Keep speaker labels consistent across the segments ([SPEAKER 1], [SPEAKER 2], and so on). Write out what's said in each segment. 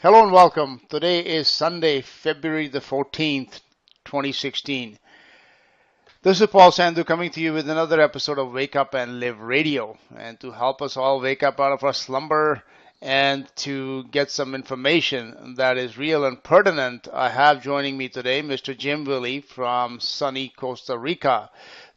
[SPEAKER 1] Hello and welcome. Today is Sunday, February the 14th, 2016. This is Paul Sandhu coming to you with another episode of Wake Up and Live Radio. And to help us all wake up out of our slumber and to get some information that is real and pertinent, I have joining me today Mr. Jim Willie from sunny Costa Rica.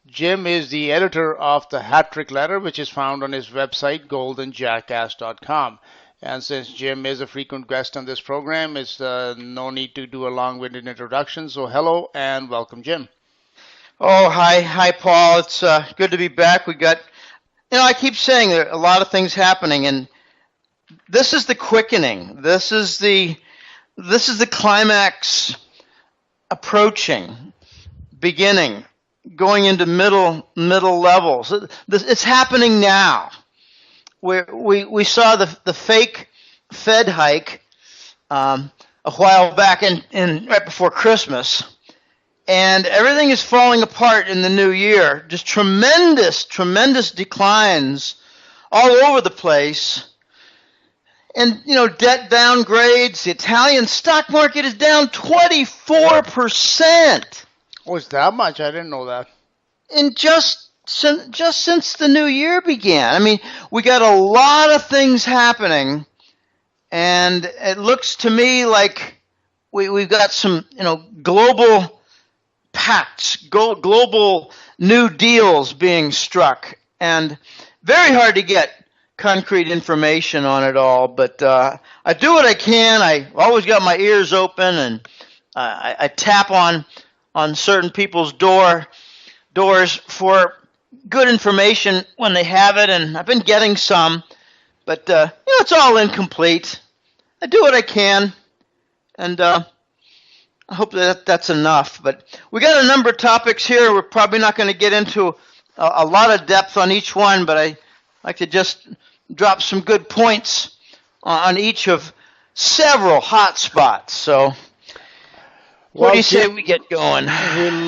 [SPEAKER 1] Jim is the editor of the Hat Trick Letter, which is found on his website, goldenjackass.com. And since Jim is a frequent guest on this program, it's no need to do a long-winded introduction. So hello and welcome, Jim.
[SPEAKER 2] Oh, hi, Paul. It's good to be back. We got, I keep saying there are a lot of things happening, and this is the quickening. This is the climax approaching, beginning, going into middle levels. It's happening now. We saw the fake Fed hike a while back in right before Christmas, and everything is falling apart in the new year. Just tremendous declines all over the place. And debt downgrades. The Italian stock market is down 24%.
[SPEAKER 1] Oh, it's that much? I didn't know that.
[SPEAKER 2] In just since the new year began. I mean, we got a lot of things happening, and it looks to me like we've got some, global pacts, global new deals being struck, and very hard to get concrete information on it all. But I do what I can. I always got my ears open, and I tap on certain people's doors for good information when they have it, and I've been getting some, but it's all incomplete. I do what I can, and I hope that's enough. But we got a number of topics here. We're probably not going to get into a lot of depth on each one, but I like to just drop some good points on each of several hot spots. So what do you say we get going?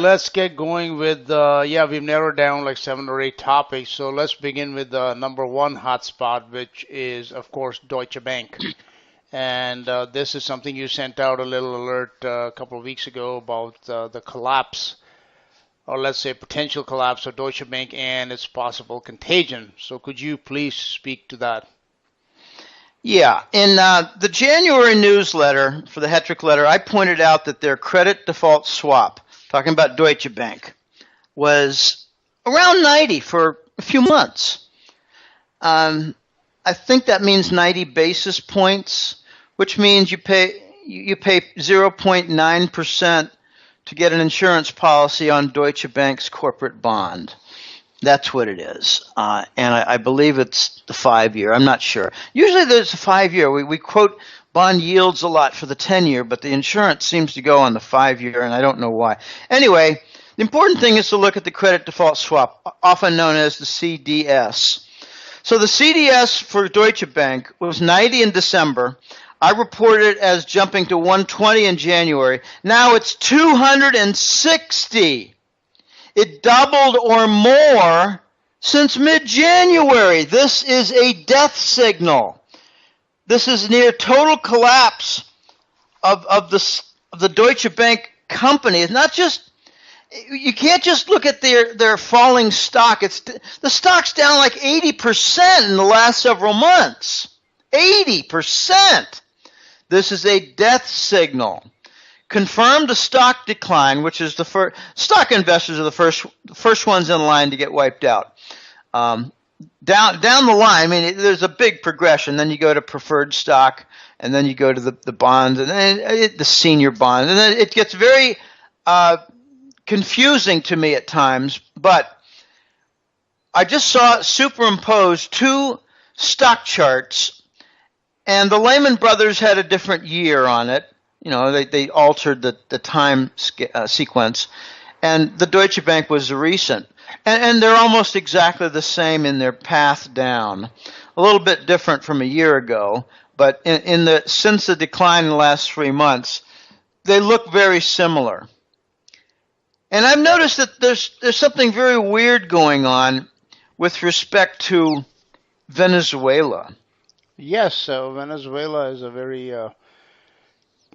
[SPEAKER 1] Let's get going with, we've narrowed down like 7 or 8 topics. So let's begin with the number one hotspot, which is, of course, Deutsche Bank. And this is something you sent out a little alert a couple of weeks ago about the collapse, or let's say potential collapse of Deutsche Bank and its possible contagion. So could you please speak to that?
[SPEAKER 2] Yeah, in the January newsletter for the Hat Trick Letter, I pointed out that their credit default swap, talking about Deutsche Bank, was around 90 for a few months. I think that means 90 basis points, which means you pay 0.9% to get an insurance policy on Deutsche Bank's corporate bond. That's what it is, and I believe it's the 5-year. I'm not sure. Usually there's a 5-year. We quote bond yields a lot for the 10-year, but the insurance seems to go on the 5-year, and I don't know why. Anyway, the important thing is to look at the credit default swap, often known as the CDS. So the CDS for Deutsche Bank was 90 in December. I reported it as jumping to 120 in January. Now it's 260. It doubled or more since mid-January. This is a death signal. This is near total collapse of the Deutsche Bank company. It's not just, you can't just look at their falling stock. The stock's down like 80% in the last several months. 80%. This is a death signal. Confirmed a stock decline, which is the first. Stock investors are the first ones in line to get wiped out. Down the line, I mean, there's a big progression. Then you go to preferred stock, and then you go to the bonds, and then the senior bond, and then it gets very confusing to me at times. But I just saw superimposed 2 stock charts, and the Lehman Brothers had a different year on it. They altered the time sequence, and the Deutsche Bank was recent. And they're almost exactly the same in their path down. A little bit different from a year ago, but since the decline in the last 3 months, they look very similar. And I've noticed that there's something very weird going on with respect to Venezuela.
[SPEAKER 1] Yes, Venezuela is a very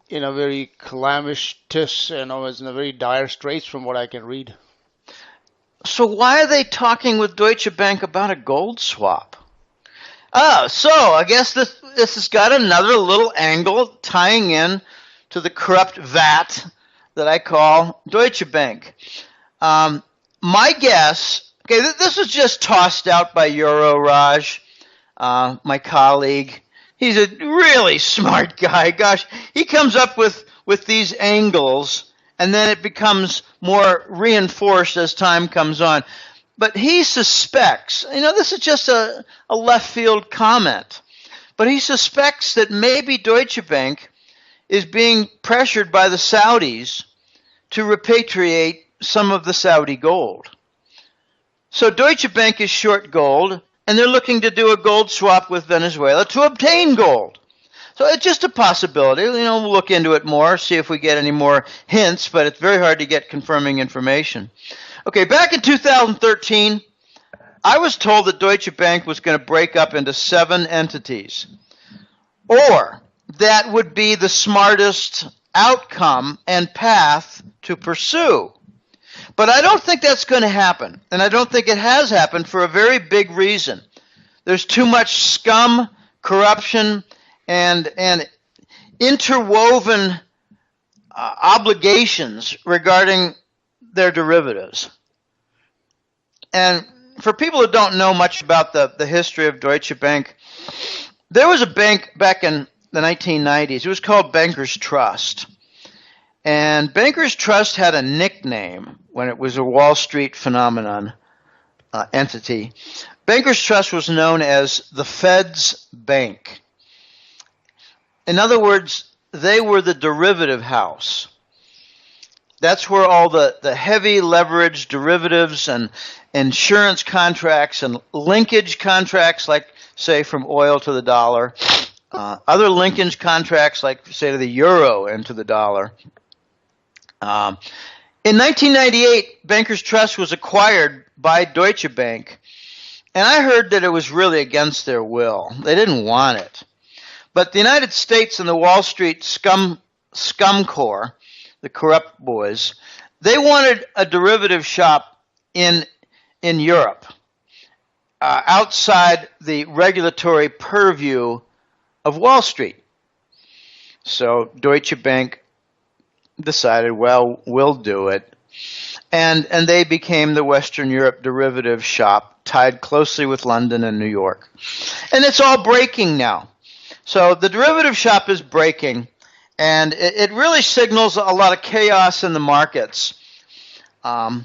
[SPEAKER 1] in a very calamitous, is in a very dire straits from what I can read.
[SPEAKER 2] So why are they talking with Deutsche Bank about a gold swap? Oh, so I guess this has got another little angle tying in to the corrupt vat that I call Deutsche Bank. My guess, okay, this was just tossed out by Euro Raj, my colleague. He's a really smart guy. Gosh, he comes up with these angles, and then it becomes more reinforced as time comes on. But he suspects, this is just a left field comment, but he suspects that maybe Deutsche Bank is being pressured by the Saudis to repatriate some of the Saudi gold. So Deutsche Bank is short gold, and they're looking to do a gold swap with Venezuela to obtain gold. So it's just a possibility. We'll look into it more, see if we get any more hints, but it's very hard to get confirming information. Okay, back in 2013, I was told that Deutsche Bank was going to break up into 7 entities, or that would be the smartest outcome and path to pursue. But I don't think that's going to happen, and I don't think it has happened for a very big reason. There's too much scum, corruption, and interwoven obligations regarding their derivatives. And for people who don't know much about the history of Deutsche Bank, there was a bank back in the 1990s. It was called Bankers Trust. And Bankers Trust had a nickname when it was a Wall Street phenomenon entity. Bankers Trust was known as the Fed's Bank. In other words, they were the derivative house. That's where all the heavy leverage derivatives and insurance contracts and linkage contracts, like, say, from oil to the dollar, other linkage contracts, like, say, to the euro and to the dollar. In 1998, Bankers Trust was acquired by Deutsche Bank, and I heard that it was really against their will. They didn't want it. But the United States and the Wall Street scum corps, the corrupt boys, they wanted a derivative shop in Europe, outside the regulatory purview of Wall Street. So Deutsche Bank decided, well, we'll do it. And they became the Western Europe derivative shop, tied closely with London and New York. And it's all breaking now. So the derivative shop is breaking, and it really signals a lot of chaos in the markets. I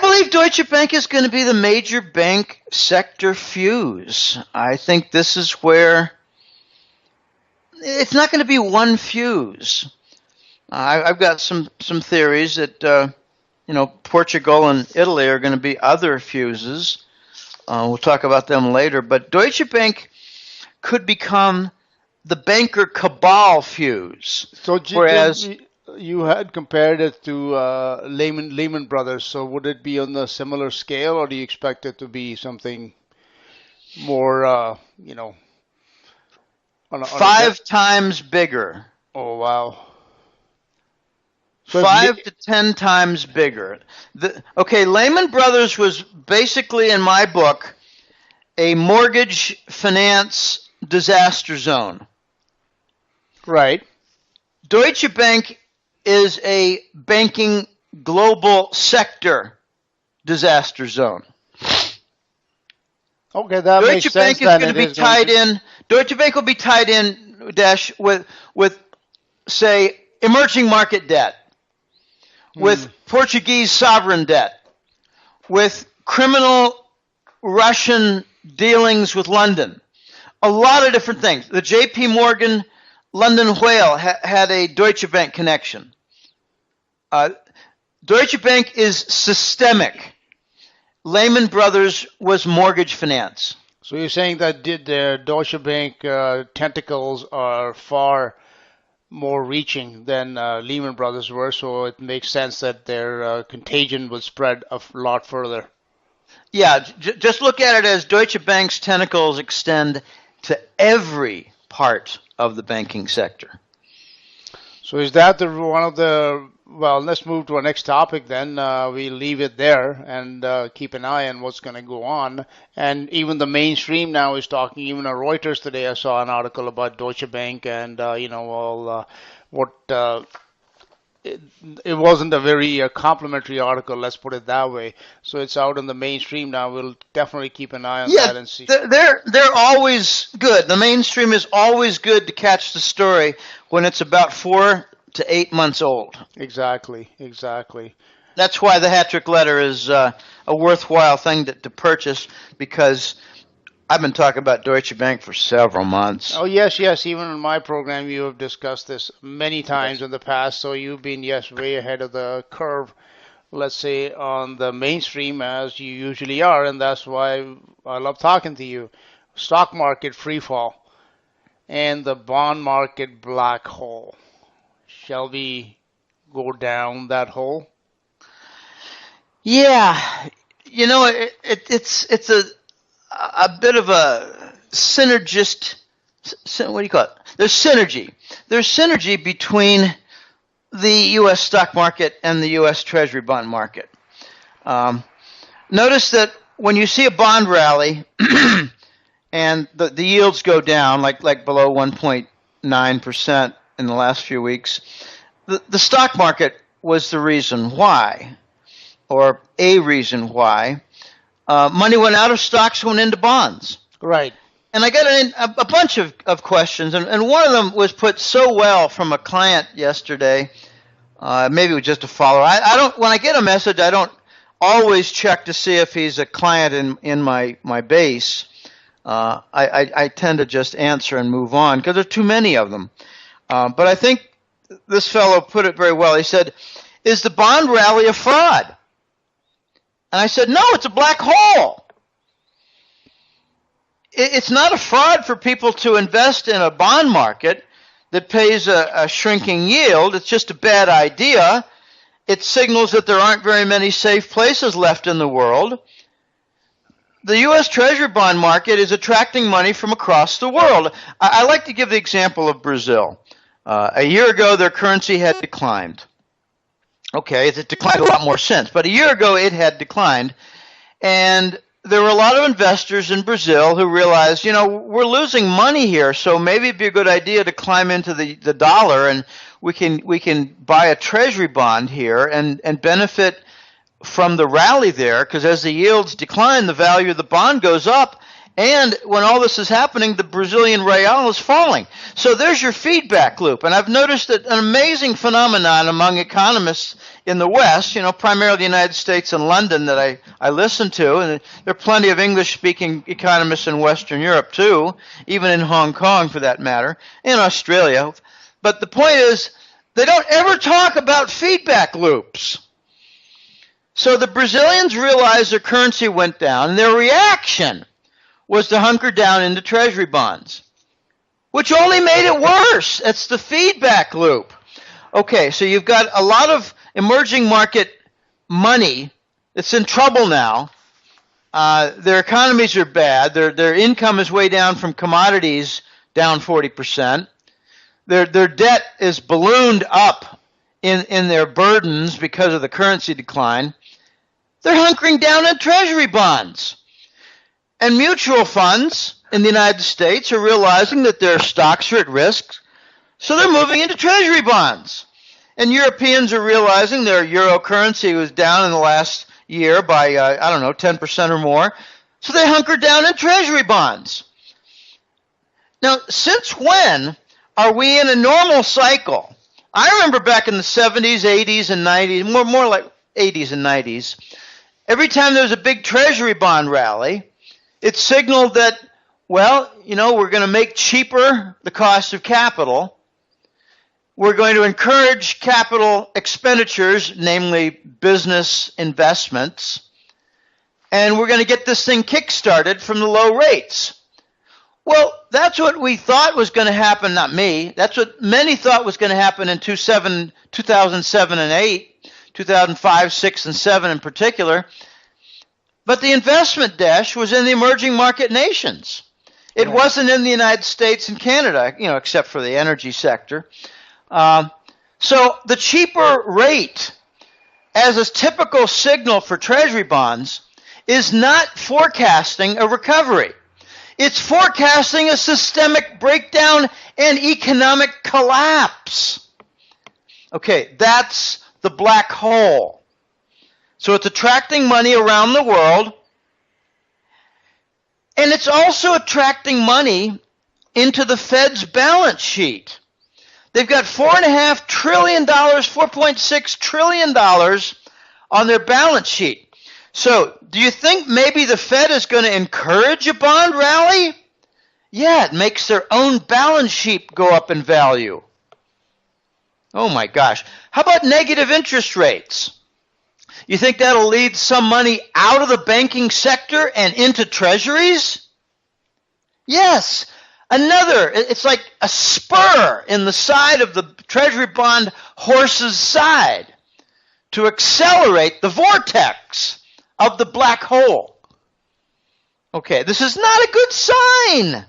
[SPEAKER 2] believe Deutsche Bank is going to be the major bank sector fuse. I think this is where it's not going to be one fuse. I've got some theories that Portugal and Italy are going to be other fuses. We'll talk about them later. But Deutsche Bank could become the banker cabal fuse.
[SPEAKER 1] So,
[SPEAKER 2] whereas
[SPEAKER 1] you had compared it to Lehman Brothers. So would it be on a similar scale, or do you expect it to be something more,
[SPEAKER 2] 5 times bigger?
[SPEAKER 1] Oh, wow.
[SPEAKER 2] 5 to 10 times bigger. Lehman Brothers was basically, in my book, a mortgage finance disaster zone.
[SPEAKER 1] Right.
[SPEAKER 2] Deutsche Bank is a banking global sector disaster zone.
[SPEAKER 1] Okay, that makes sense.
[SPEAKER 2] Deutsche Bank is going to be tied in. Deutsche Bank will be tied in, Dash, with say, emerging market debt, with Portuguese sovereign debt, with criminal Russian dealings with London. A lot of different things. The J.P. Morgan London Whale had a Deutsche Bank connection. Deutsche Bank is systemic. Lehman Brothers was mortgage finance.
[SPEAKER 1] So you're saying that the Deutsche Bank tentacles are far more reaching than Lehman Brothers were, so it makes sense that their contagion would spread a lot further.
[SPEAKER 2] Yeah, just look at it as Deutsche Bank's tentacles extend to every part of the banking sector.
[SPEAKER 1] So is that one of the, well, let's move to our next topic then. We leave it there and keep an eye on what's going to go on. And even the mainstream now is talking, even Reuters today, I saw an article about Deutsche Bank and, what it wasn't a very complimentary article, let's put it that way. So it's out in the mainstream now. We'll definitely keep an eye on that and see.
[SPEAKER 2] They're always good. The mainstream is always good to catch the story when it's about 4 to 8 months old.
[SPEAKER 1] Exactly.
[SPEAKER 2] That's why the hat-trick letter is a worthwhile thing to purchase, because I've been talking about Deutsche Bank for several months.
[SPEAKER 1] Oh, yes. Even in my program, you have discussed this many times in the past. So you've been, way ahead of the curve, let's say, on the mainstream, as you usually are. And that's why I love talking to you. Stock market free fall and the bond market black hole. Shall we go down that hole?
[SPEAKER 2] Yeah. It's a bit of a synergist. What do you call it? There's synergy. There's synergy between the U.S. stock market and the U.S. Treasury bond market. Notice that when you see a bond rally and the yields go down, like below 1.9% in the last few weeks, the stock market was the reason why, or a reason why. Money went out of stocks, went into bonds.
[SPEAKER 1] Right.
[SPEAKER 2] And I got a bunch of questions, and one of them was put so well from a client yesterday. Maybe it was just a follower. I don't. When I get a message, I don't always check to see if he's a client in my base. I tend to just answer and move on because there are too many of them. But I think this fellow put it very well. He said, "Is the bond rally a fraud?" And I said, "No, it's a black hole. It's not a fraud for people to invest in a bond market that pays a shrinking yield. It's just a bad idea. It signals that there aren't very many safe places left in the world. The U.S. Treasury bond market is attracting money from across the world." I like to give the example of Brazil. A year ago, their currency had declined. Okay, it's declined a lot more since, but a year ago it had declined. And there were a lot of investors in Brazil who realized, we're losing money here, so maybe it'd be a good idea to climb into the dollar, and we can buy a treasury bond here and benefit from the rally there, because as the yields decline, the value of the bond goes up. And when all this is happening, the Brazilian real is falling. So there's your feedback loop. And I've noticed that an amazing phenomenon among economists in the West, primarily the United States and London that I listen to, and there are plenty of English-speaking economists in Western Europe too, even in Hong Kong for that matter, in Australia. But the point is, they don't ever talk about feedback loops. So the Brazilians realized their currency went down, and their reaction was to hunker down into treasury bonds, which only made it worse. That's the feedback loop. Okay, so you've got a lot of emerging market money that's in trouble now. Their economies are bad. Their income is way down from commodities, down 40%. Their debt is ballooned up in their burdens because of the currency decline. They're hunkering down in treasury bonds. And mutual funds in the United States are realizing that their stocks are at risk, so they're moving into treasury bonds. And Europeans are realizing their euro currency was down in the last year by, 10% or more, so they hunker down in treasury bonds. Now, since when are we in a normal cycle? I remember back in the 70s, 80s, and 90s, more like 80s and 90s, every time there was a big treasury bond rally, it signaled that, we're going to make cheaper the cost of capital. We're going to encourage capital expenditures, namely business investments, and we're going to get this thing kick-started from the low rates. Well, that's what we thought was going to happen, not me. That's what many thought was going to happen in 2007 and 8, 2005, 6, and 7 in particular. But the investment dash was in the emerging market nations. It
[SPEAKER 1] Right.
[SPEAKER 2] wasn't in the United States and Canada, except for the energy sector. So the cheaper rate as a typical signal for Treasury bonds is not forecasting a recovery. It's forecasting a systemic breakdown and economic collapse. Okay, that's the black hole. So it's attracting money around the world, and it's also attracting money into the Fed's balance sheet. They've got $4.5 trillion, $4.6 trillion on their balance sheet. So, do you think maybe the Fed is going to encourage a bond rally? Yeah, it makes their own balance sheet go up in value. Oh my gosh. How about negative interest rates? You think that'll lead some money out of the banking sector and into treasuries? Yes. It's like a spur in the side of the treasury bond horse's side to accelerate the vortex of the black hole. Okay, this is not a good sign.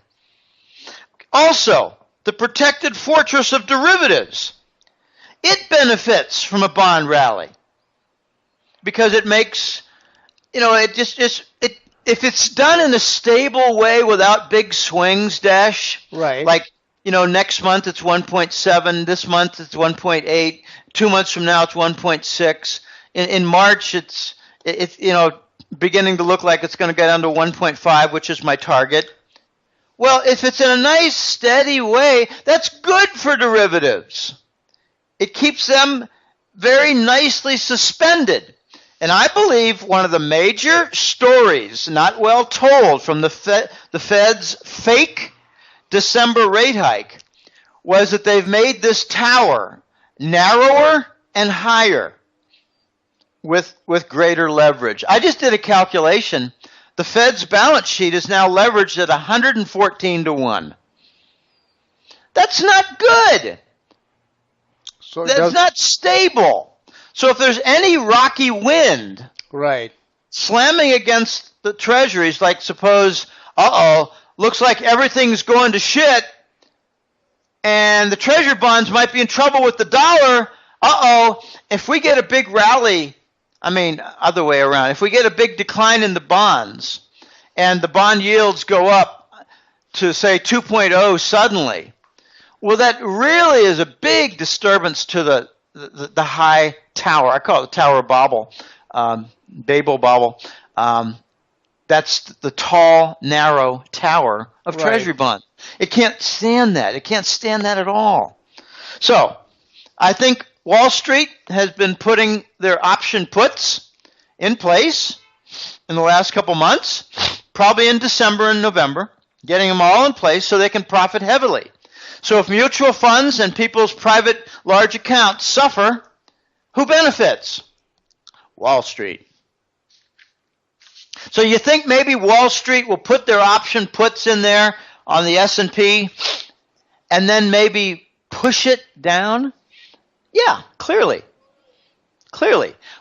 [SPEAKER 2] Also, the protected fortress of derivatives. It benefits from a bond rally because it makes, if it's done in a stable way without big swings, Dash,
[SPEAKER 1] Right.
[SPEAKER 2] like, next month it's 1.7, this month it's 1.8, 2 months from now it's 1.6. In March it's beginning to look like it's going to get down to 1.5, which is my target. Well, if it's in a nice, steady way, that's good for derivatives. It keeps them very nicely suspended. And I believe one of the major stories not well told from the Fed's fake December rate hike was that they've made this tower narrower and higher with greater leverage. I just did a calculation. The Fed's balance sheet is now leveraged at 114 to 1. That's not good.
[SPEAKER 1] So
[SPEAKER 2] That's not stable. So if there's any rocky wind
[SPEAKER 1] right.
[SPEAKER 2] slamming against the treasuries, like suppose, looks like everything's going to shit, and the treasury bonds might be in trouble with the dollar, if we get a big rally, other way around, if we get a big decline in the bonds, and the bond yields go up to, say, 2.0 suddenly, well, that really is a big disturbance to the high tower. I call it the Tower of Babel, Babel Bobble. That's the tall, narrow tower of
[SPEAKER 1] Right.
[SPEAKER 2] Treasury bond. It can't stand that. It can't stand that at all. So I think Wall Street has been putting their option puts in place in the last couple months, probably in December and November, getting them all in place so they can profit heavily. So if mutual funds and people's private large accounts suffer, who benefits? Wall Street. So you think maybe Wall Street will put their option puts in there on the S&P and then maybe push it down? Yeah, clearly.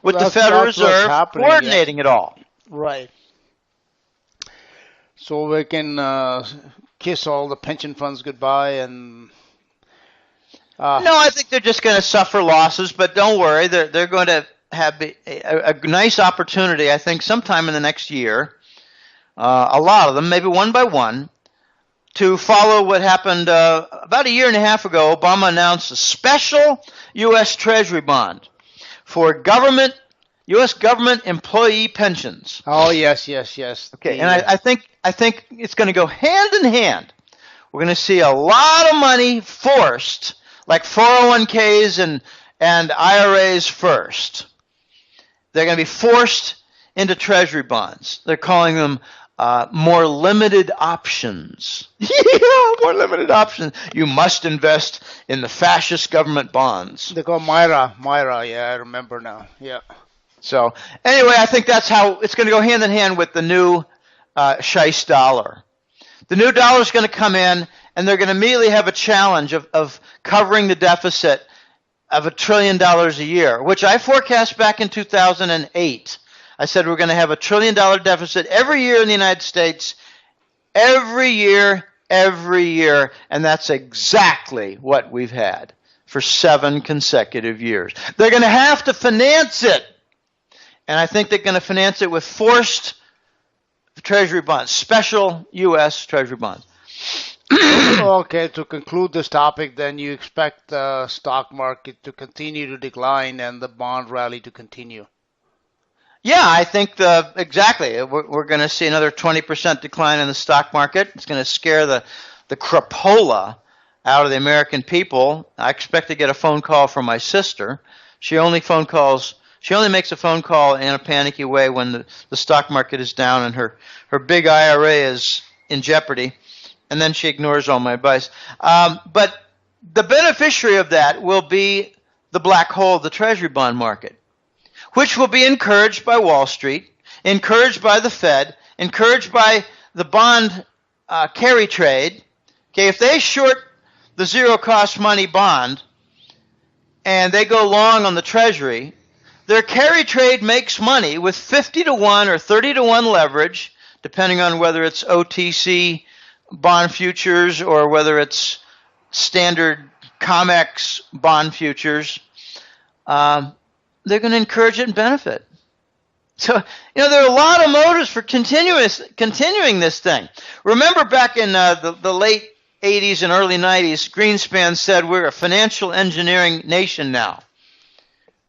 [SPEAKER 2] With the Federal Reserve coordinating it all.
[SPEAKER 1] Right. So we can kiss all the pension funds goodbye and...
[SPEAKER 2] No, I think they're just going to suffer losses, but don't worry. They're going to have a nice opportunity, I think, sometime in the next year, a lot of them, maybe one by one, to follow what happened about a year and a half ago. Obama announced a special U.S. Treasury bond for U.S. government employee pensions.
[SPEAKER 1] Oh, yes.
[SPEAKER 2] Okay, and I think it's going to go hand in hand. We're going to see a lot of money forced, like 401ks and IRAs first. They're going to be forced into Treasury bonds. They're calling them more limited options. Yeah, more limited options. You must invest in the fascist government bonds.
[SPEAKER 1] They call Myra, yeah, I remember now. Yeah.
[SPEAKER 2] So anyway, I think that's how it's going to go hand in hand with the new Scheist dollar. The new dollar is going to come in, and they're going to immediately have a challenge of covering the deficit of $1 trillion a year, which I forecast back in 2008. I said we're going to have $1 trillion deficit every year in the United States every year, and that's exactly what we've had for 7 consecutive years. They're going to have to finance it, and I think they're going to finance it with forced Treasury bonds, special U.S. Treasury bonds.
[SPEAKER 1] Okay, to conclude this topic, then you expect the stock market to continue to decline and the bond rally to continue.
[SPEAKER 2] Yeah, I think exactly. We're going to see another 20% decline in the stock market. It's going to scare the crapola out of the American people. I expect to get a phone call from my sister. She only makes a phone call in a panicky way when the stock market is down and her big IRA is in jeopardy, and then she ignores all my advice. But the beneficiary of that will be the black hole of the Treasury bond market, which will be encouraged by Wall Street, encouraged by the Fed, encouraged by the bond carry trade. Okay, if they short the zero-cost money bond and they go long on the Treasury, their carry trade makes money with 50 to 1 or 30 to 1 leverage, depending on whether it's OTC bond futures or whether it's standard COMEX bond futures. They're going to encourage it and benefit. So, there are a lot of motives for continuing this thing. Remember back in the late 80s and early 90s, Greenspan said we're a financial engineering nation now.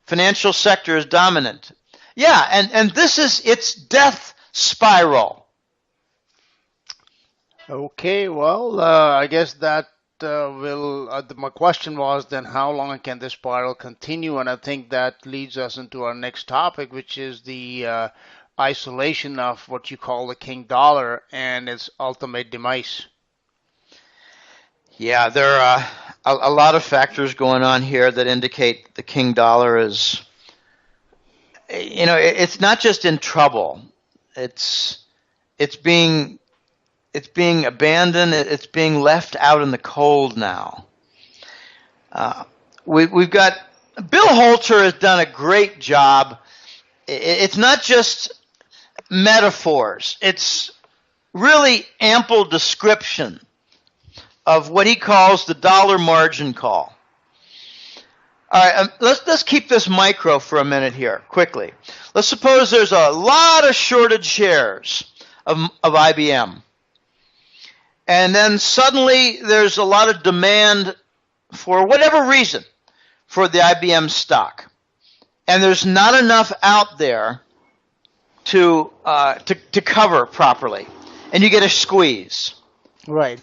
[SPEAKER 2] Financial sector is dominant. Yeah, and this is its death spiral.
[SPEAKER 1] Okay, well, I guess that my question was then how long can this spiral continue? And I think that leads us into our next topic, which is the isolation of what you call the king dollar and its ultimate demise.
[SPEAKER 2] Yeah, there are a lot of factors going on here that indicate the king dollar is, it's not just in trouble. It's being abandoned. It's being left out in the cold now. We've got Bill Holter has done a great job. It's not just metaphors. It's really ample description of what he calls the dollar margin call. All right, let's keep this micro for a minute here, quickly. Let's suppose there's a lot of shorted shares of IBM. And then suddenly there's a lot of demand for whatever reason for the IBM stock. And there's not enough out there to cover properly. And you get a squeeze.
[SPEAKER 1] Right.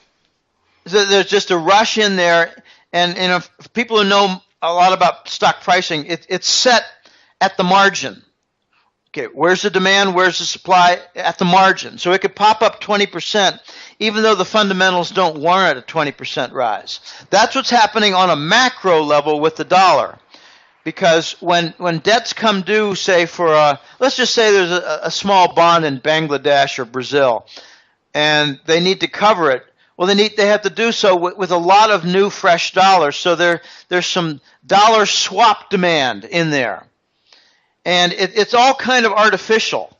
[SPEAKER 2] So there's just a rush in there. And people who know a lot about stock pricing, it's set at the margin. Okay, where's the demand? Where's the supply? At the margin. So it could pop up 20%, even though the fundamentals don't warrant a 20% rise. That's what's happening on a macro level with the dollar. Because when debts come due, say let's just say there's a small bond in Bangladesh or Brazil, and they need to cover it. Well, they have to do so with a lot of new fresh dollars. So there's some dollar swap demand in there. And it's all kind of artificial.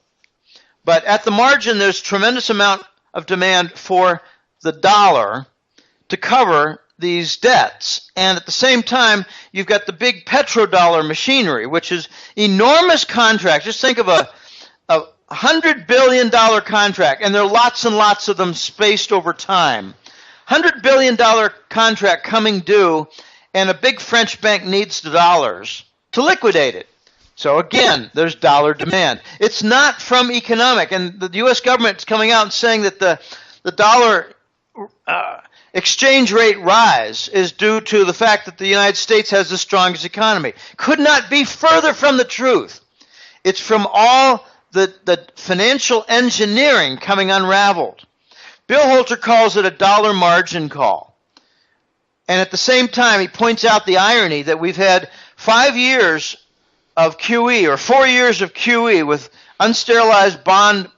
[SPEAKER 2] But at the margin, there's tremendous amount of demand for the dollar to cover these debts. And at the same time, you've got the big petrodollar machinery, which is enormous contracts. Just think of a $100 billion contract, and there are lots and lots of them spaced over time. $100 billion contract coming due, and a big French bank needs the dollars to liquidate it. So again, there's dollar demand. It's not from economic, and the U.S. government is coming out and saying that the dollar exchange rate rise is due to the fact that the United States has the strongest economy. Could not be further from the truth. It's from all the financial engineering coming unraveled. Bill Holter calls it a dollar margin call. And at the same time, he points out the irony that we've had 5 years of QE or 4 years of QE with unsterilized bond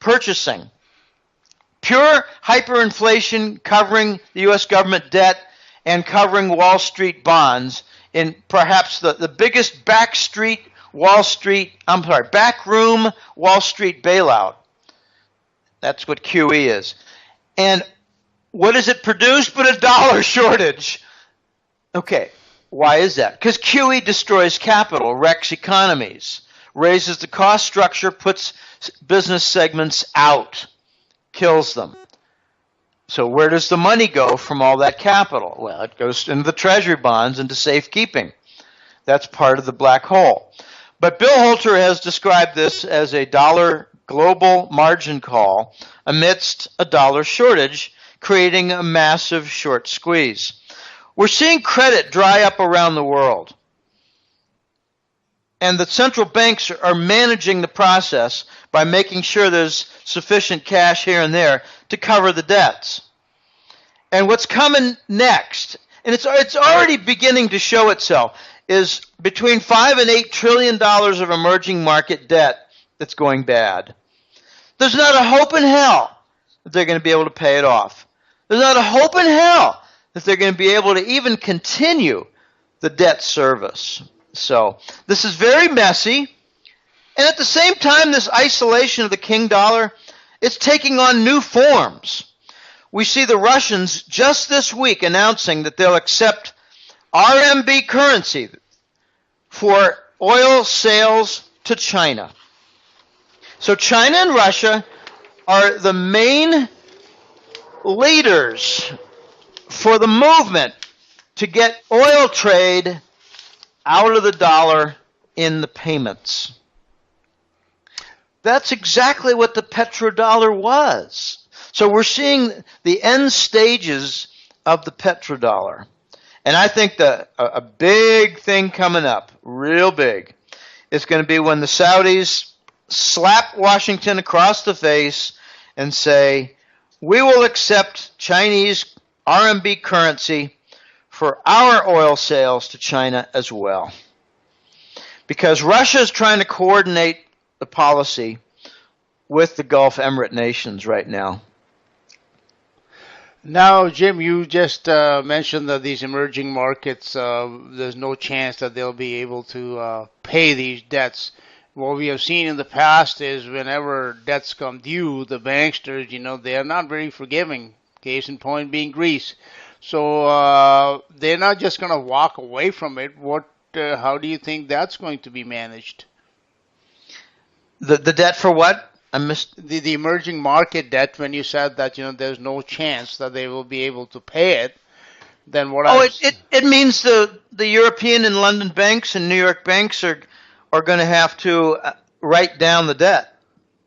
[SPEAKER 2] purchasing. Pure hyperinflation covering the U.S. government debt and covering Wall Street bonds in perhaps the biggest backroom Wall Street bailout. That's what QE is. And what does it produce but a dollar shortage? Okay, why is that? Because QE destroys capital, wrecks economies, raises the cost structure, puts business segments out, kills them. So where does the money go from all that capital? Well, it goes into the treasury bonds, into safekeeping. That's part of the black hole. But Bill Holter has described this as a dollar global margin call amidst a dollar shortage, creating a massive short squeeze. We're seeing credit dry up around the world. And the central banks are managing the process by making sure there's sufficient cash here and there to cover the debts. And what's coming next, and it's already beginning to show itself, is between $5 and $8 trillion of emerging market debt that's going bad. There's not a hope in hell that they're going to be able to pay it off. There's not a hope in hell that they're going to be able to even continue the debt service. So this is very messy. And at the same time, this isolation of the king dollar, it's taking on new forms. We see the Russians just this week announcing that they'll accept RMB currency for oil sales to China. So China and Russia are the main leaders for the movement to get oil trade out of the dollar in the payments. That's exactly what the petrodollar was. So we're seeing the end stages of the petrodollar. And I think a big thing coming up, real big, is going to be when the Saudis slap Washington across the face and say, we will accept Chinese RMB currency for our oil sales to China as well. Because Russia is trying to coordinate the policy with the Gulf Emirate nations right now.
[SPEAKER 1] Now, Jim, you just mentioned that these emerging markets, there's no chance that they'll be able to pay these debts. What we have seen in the past is whenever debts come due, the banksters, they are not very forgiving. Case in point being Greece. So they're not just going to walk away from it. How do you think that's going to be managed?
[SPEAKER 2] The debt for what? I missed
[SPEAKER 1] the emerging market debt. When you said that there's no chance that they will be able to pay it, then what?
[SPEAKER 2] It means the European and London banks and New York banks are going to have to write down the debt.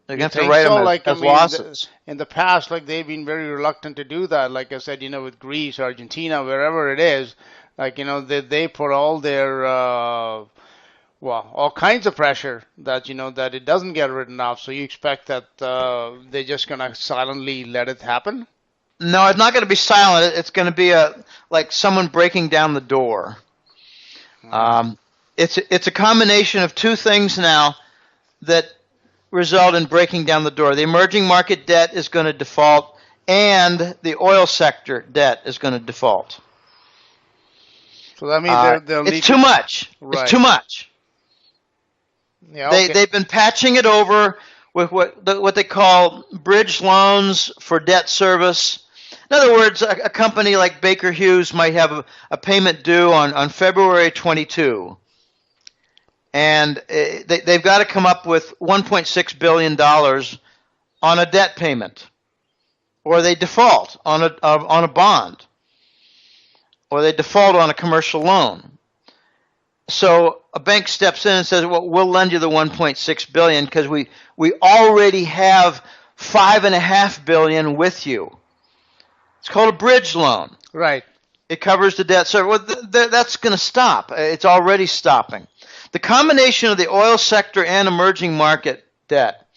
[SPEAKER 2] They're going to have to write them as losses.
[SPEAKER 1] In the past, they've been very reluctant to do that. Like I said, with Greece, Argentina, wherever it is, they put all their all kinds of pressure that that it doesn't get written off. So you expect that they're just gonna silently let it happen?
[SPEAKER 2] No, it's not going to be silent. It's going to be like someone breaking down the door. It's a combination of two things now that result in breaking down the door. The emerging market debt is going to default, and the oil sector debt is going to default.
[SPEAKER 1] So that means
[SPEAKER 2] it's too much. Right. It's too much.
[SPEAKER 1] Yeah, okay.
[SPEAKER 2] They've been patching it over with what they call bridge loans for debt service. In other words, a company like Baker Hughes might have a payment due on February 22, and they've got to come up with $1.6 billion on a debt payment, or they default on a bond, or they default on a commercial loan. So a bank steps in and says, well, we'll lend you the $1.6 billion because we already have $5.5 billion with you. It's called a bridge loan.
[SPEAKER 1] Right.
[SPEAKER 2] It covers the debt service. Well, that's going to stop. It's already stopping. The combination of the oil sector and emerging market debt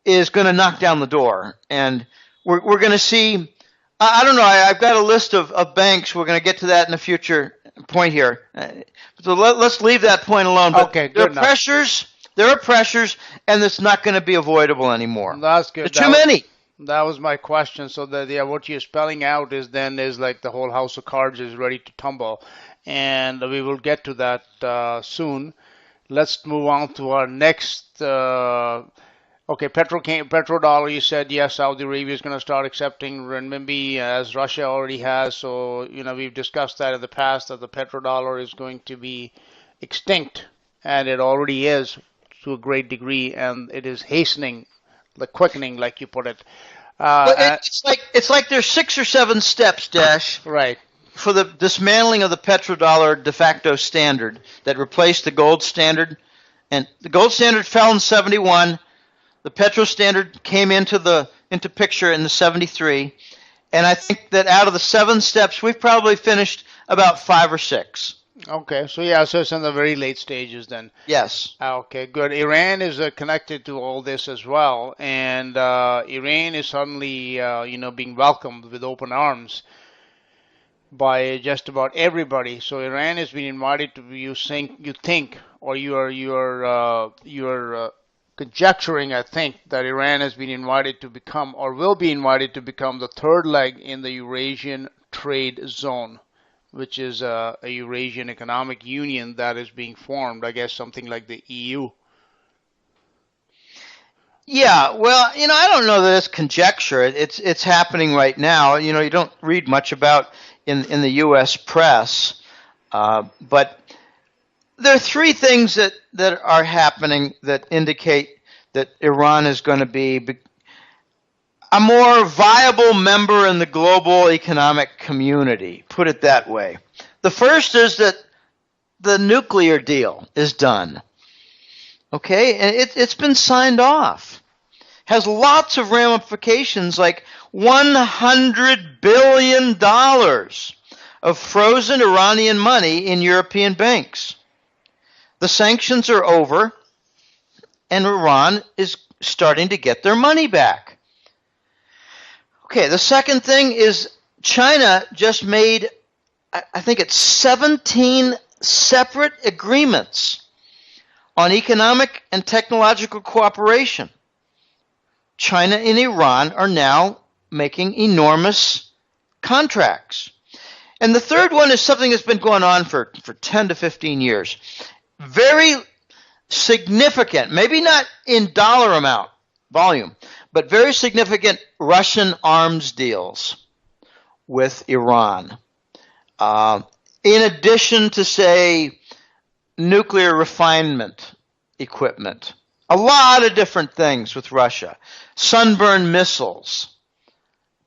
[SPEAKER 2] is going to knock down the door. And we're going to see, I don't know, I've got a list of banks. We're going to get to that in a future point here. So let's leave that point alone. But
[SPEAKER 1] okay,
[SPEAKER 2] there are pressures, and it's not going to be avoidable anymore.
[SPEAKER 1] That's good.
[SPEAKER 2] There's too many.
[SPEAKER 1] That was my question. So that what you're spelling out is like the whole house of cards is ready to tumble, and we will get to that soon. Let's move on to our next Okay, petrodollar, you said yes, Saudi Arabia is going to start accepting renminbi as Russia already has. So, we've discussed that in the past that the petrodollar is going to be extinct, and it already is to a great degree, and it is hastening, the quickening, like you put it.
[SPEAKER 2] Well, it's like there's 6 or 7 steps, Dash,
[SPEAKER 1] Right.
[SPEAKER 2] for the dismantling of the petrodollar de facto standard that replaced the gold standard. And the gold standard fell in 71. The petro standard came into picture in the 73. And I think that out of the 7 steps, we've probably finished about 5 or 6.
[SPEAKER 1] Okay, so yeah, so it's in the very late stages then.
[SPEAKER 2] Yes.
[SPEAKER 1] Okay, good. Iran is connected to all this as well, and Iran is suddenly, being welcomed with open arms by just about everybody. So Iran has been invited to. You think, or you're conjecturing, I think, that Iran has been invited to become, or will be invited to become, the third leg in the Eurasian trade zone, which is a Eurasian Economic Union that is being formed, I guess something like the EU.
[SPEAKER 2] Yeah, well, I don't know that it's conjecture. It's happening right now. You don't read much about in the U.S. press, but there are 3 things that are happening that indicate that Iran is going to be a more viable member in the global economic community, put it that way. The first is that the nuclear deal is done. Okay, and it's been signed off. Has lots of ramifications, like $100 billion of frozen Iranian money in European banks. The sanctions are over, and Iran is starting to get their money back. Okay, the second thing is China just made, I think it's 17 separate agreements on economic and technological cooperation. China and Iran are now making enormous contracts. And the third one is something that's been going on for 10 to 15 years. Very significant, maybe not in dollar amount, volume, but very significant Russian arms deals with Iran. In addition to, say, nuclear refinement equipment. A lot of different things with Russia. Sunburn missiles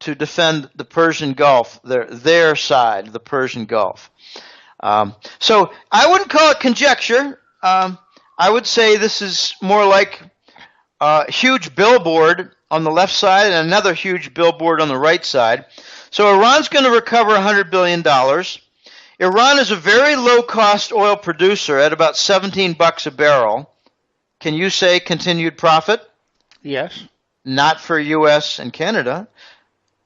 [SPEAKER 2] to defend the Persian Gulf, their side of the Persian Gulf. So I wouldn't call it conjecture. I would say this is more like a huge billboard on the left side and another huge billboard on the right side. So Iran's going to recover $100 billion. Iran is a very low-cost oil producer at about $17 a barrel. Can you say continued profit?
[SPEAKER 1] Yes.
[SPEAKER 2] Not for U.S. and Canada.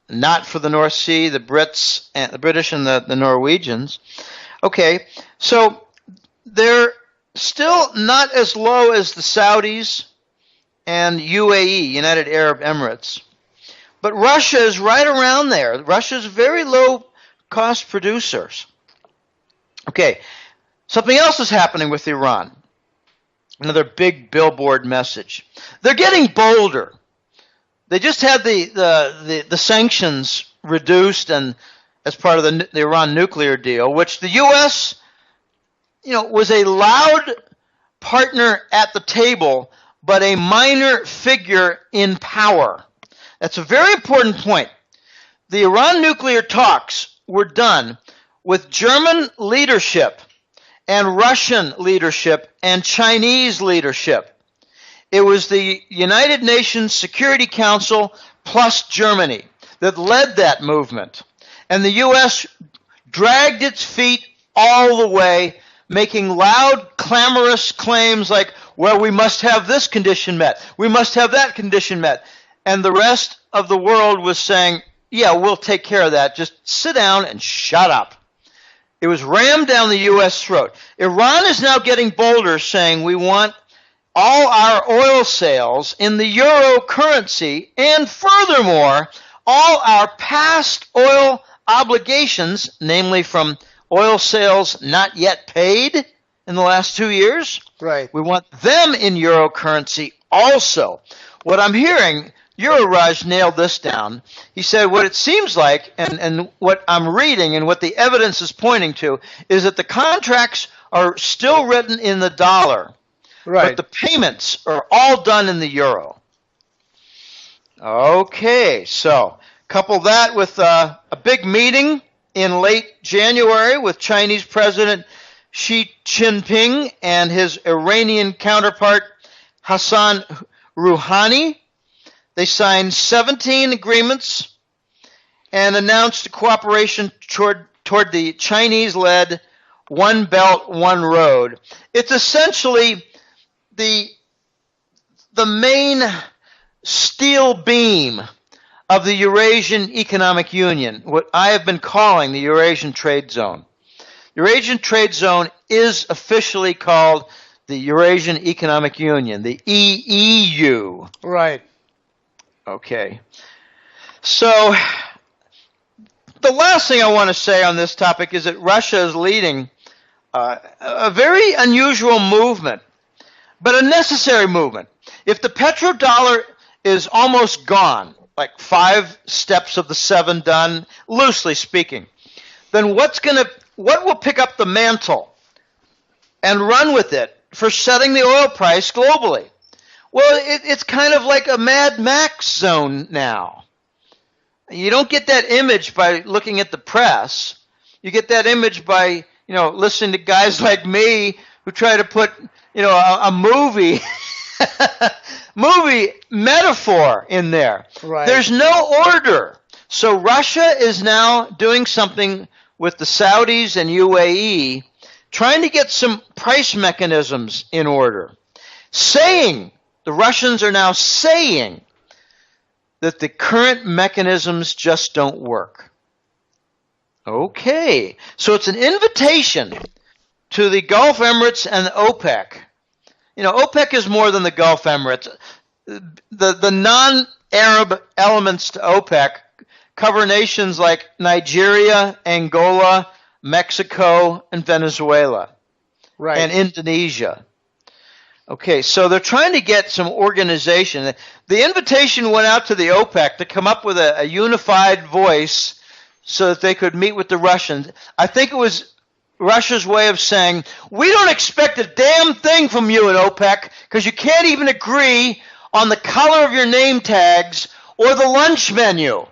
[SPEAKER 2] Not for the North Sea, the Brits, and the British and the Norwegians. Okay, so they're still not as low as the Saudis and UAE, United Arab Emirates. But Russia is right around there. Russia's very low-cost producers. Okay, something else is happening with Iran. Another big billboard message. They're getting bolder. They just had the sanctions reduced and as part of the Iran nuclear deal, which the U.S. was a loud partner at the table, but a minor figure in power. That's a very important point. The Iran nuclear talks were done with German leadership and Russian leadership and Chinese leadership. It was the United Nations Security Council plus Germany that led that movement. And the U.S. dragged its feet all the way, making loud, clamorous claims like, well, we must have this condition met. We must have that condition met. And the rest of the world was saying, yeah, we'll take care of that. Just sit down and shut up. It was rammed down the U.S. throat. Iran is now getting bolder, saying we want all our oil sales in the euro currency, and furthermore, all our past oil obligations, namely from oil sales not yet paid in the last 2 years.
[SPEAKER 1] Right.
[SPEAKER 2] We want them in euro currency also. what I'm hearing, Euroraj nailed this down. He said what it seems like, and what I'm reading and what the evidence is pointing to, is that the contracts are still written in the dollar,
[SPEAKER 1] Right.
[SPEAKER 2] but the payments are all done in the euro. Okay, so couple that with a big meeting in late January with Chinese President Xi Jinping and his Iranian counterpart Hassan Rouhani. They signed 17 agreements and announced cooperation toward the Chinese-led One Belt, One Road. It's essentially the main steel beam of the Eurasian Economic Union, what I have been calling the Eurasian Trade Zone. Eurasian Trade Zone is officially called the Eurasian Economic Union, the EEU.
[SPEAKER 1] Right.
[SPEAKER 2] Okay. So the last thing I want to say on this topic is that Russia is leading a very unusual movement, but a necessary movement. If the petrodollar is almost gone, like 5 steps of the 7 done, loosely speaking, then what will pick up the mantle and run with it for setting the oil price globally? Well, it's kind of like a Mad Max zone now. You don't get that image by looking at the press. You get that image by, listening to guys like me who try to put, a movie metaphor in there.
[SPEAKER 1] Right.
[SPEAKER 2] There's no order. So Russia is now doing something with the Saudis and UAE, trying to get some price mechanisms in order. The Russians are now saying that the current mechanisms just don't work. Okay, so it's an invitation to the Gulf Emirates and OPEC. OPEC is more than the Gulf Emirates. The non-Arab elements to OPEC cover nations like Nigeria, Angola, Mexico, and Venezuela,
[SPEAKER 1] Right.
[SPEAKER 2] and Indonesia. Okay, so they're trying to get some organization. The invitation went out to the OPEC to come up with a unified voice so that they could meet with the Russians. I think it was Russia's way of saying, we don't expect a damn thing from you at OPEC because you can't even agree on the color of your name tags or the lunch menu.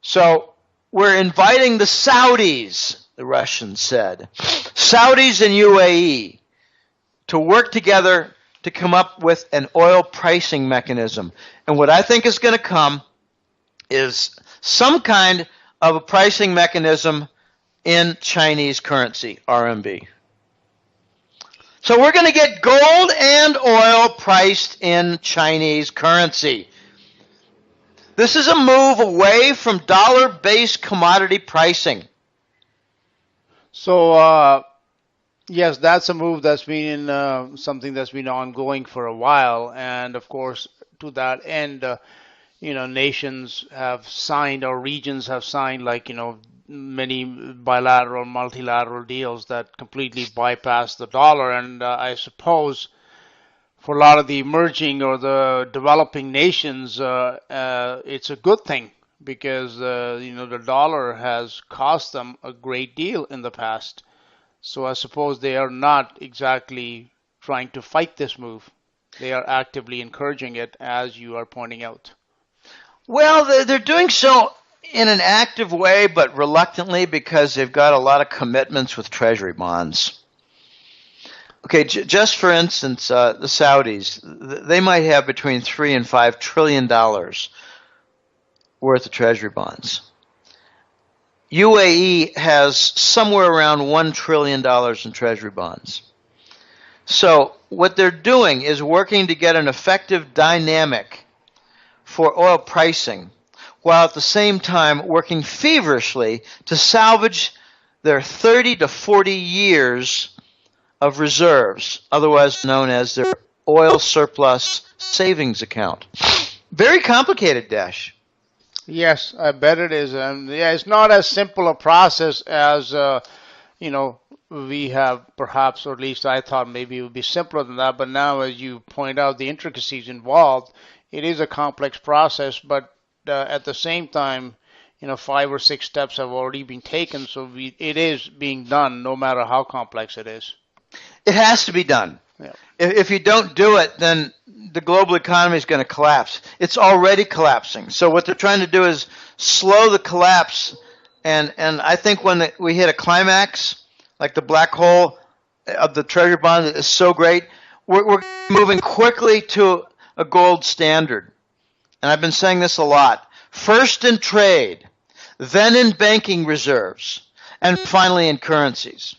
[SPEAKER 2] So we're inviting the Saudis, the Russians said, Saudis and UAE, to work together to come up with an oil pricing mechanism. And what I think is going to come is some kind of a pricing mechanism in Chinese currency, RMB. So we're going to get gold and oil priced in Chinese currency. This is a move away from dollar-based commodity pricing.
[SPEAKER 1] So, yes, that's a move that's been something that's been ongoing for a while. And of course, to that end, nations have signed, or regions have signed, many bilateral, multilateral deals that completely bypass the dollar. And I suppose for a lot of the emerging or the developing nations, it's a good thing because, the dollar has cost them a great deal in the past. So I suppose they are not exactly trying to fight this move. They are actively encouraging it, as you are pointing out.
[SPEAKER 2] Well, they're doing so in an active way, but reluctantly because they've got a lot of commitments with treasury bonds. Okay, just for instance, the Saudis, they might have between $3 and $5 trillion worth of treasury bonds. UAE has somewhere around $1 trillion in treasury bonds. So what they're doing is working to get an effective dynamic for oil pricing, while at the same time working feverishly to salvage their 30 to 40 years of reserves, otherwise known as their oil surplus savings account. Very complicated, Dash.
[SPEAKER 1] Yes, I bet it is. And yeah, it's not as simple a process as, we have perhaps, or at least I thought maybe it would be simpler than that, but now as you point out the intricacies involved, it is a complex process, but at the same time, 5 or 6 steps have already been taken, so it is being done no matter how complex it is.
[SPEAKER 2] It has to be done.
[SPEAKER 1] Yeah.
[SPEAKER 2] If you don't do it, then the global economy is going to collapse. It's already collapsing. So what they're trying to do is slow the collapse. And I think when we hit a climax, like the black hole of the treasury bond is so great, we're moving quickly to a gold standard. And I've been saying this a lot. First in trade, then in banking reserves, and finally in currencies.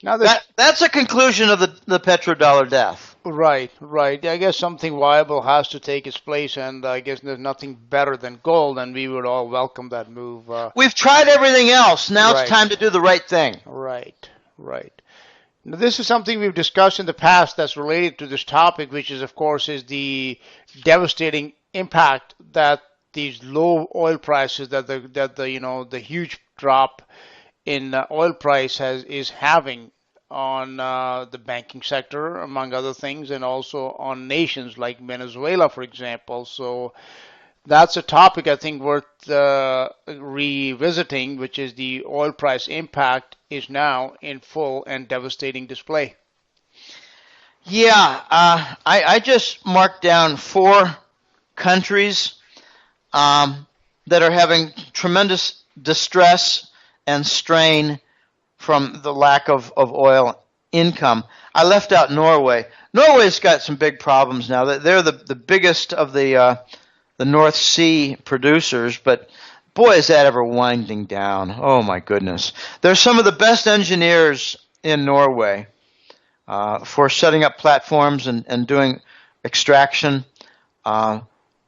[SPEAKER 2] Now that's a conclusion of the petrodollar death.
[SPEAKER 1] Right. I guess something viable has to take its place, and I guess there's nothing better than gold, and we would all welcome that move.
[SPEAKER 2] We've tried everything else. Now It's time to do the right thing.
[SPEAKER 1] Right. Now, this is something we've discussed in the past that's related to this topic, which is, of course, is the devastating impact that these low oil prices, that the huge drop in oil price is having on the banking sector, among other things, and also on nations like Venezuela, for example. So that's a topic I think worth revisiting, which is the oil price impact is now in full and devastating display.
[SPEAKER 2] Yeah, I just marked down 4 countries that are having tremendous distress and strain from the lack of oil income. I left out Norway. Norway's got some big problems now. They're the biggest of the North Sea producers, but boy, is that ever winding down. Oh, my goodness. They're some of the best engineers in Norway for setting up platforms and doing extraction.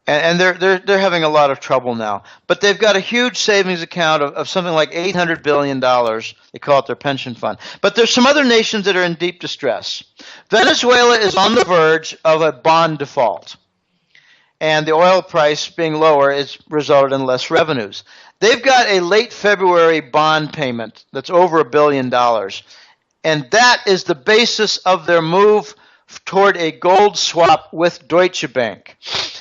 [SPEAKER 2] And they're having a lot of trouble now. But they've got a huge savings account of something like $800 billion. They call it their pension fund. But there's some other nations that are in deep distress. Venezuela is on the verge of a bond default. And the oil price being lower has resulted in less revenues. They've got a late February bond payment that's over $1 billion. And that is the basis of their move toward a gold swap with Deutsche Bank.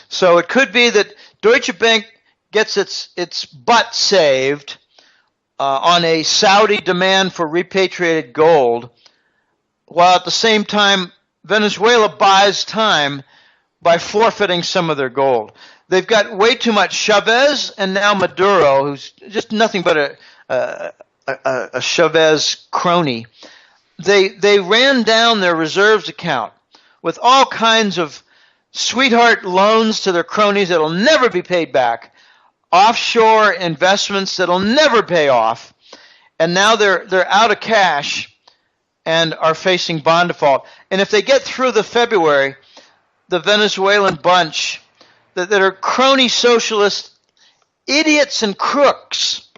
[SPEAKER 2] So it could be that Deutsche Bank gets its butt saved on a Saudi demand for repatriated gold, while at the same time Venezuela buys time by forfeiting some of their gold. They've got way too much Chavez and now Maduro, who's just nothing but a Chavez crony. They ran down their reserves account with all kinds of sweetheart loans to their cronies that'll never be paid back, offshore investments that'll never pay off, and now they're out of cash and are facing bond default. And if they get through the February, the Venezuelan bunch that are crony socialist idiots and crooks,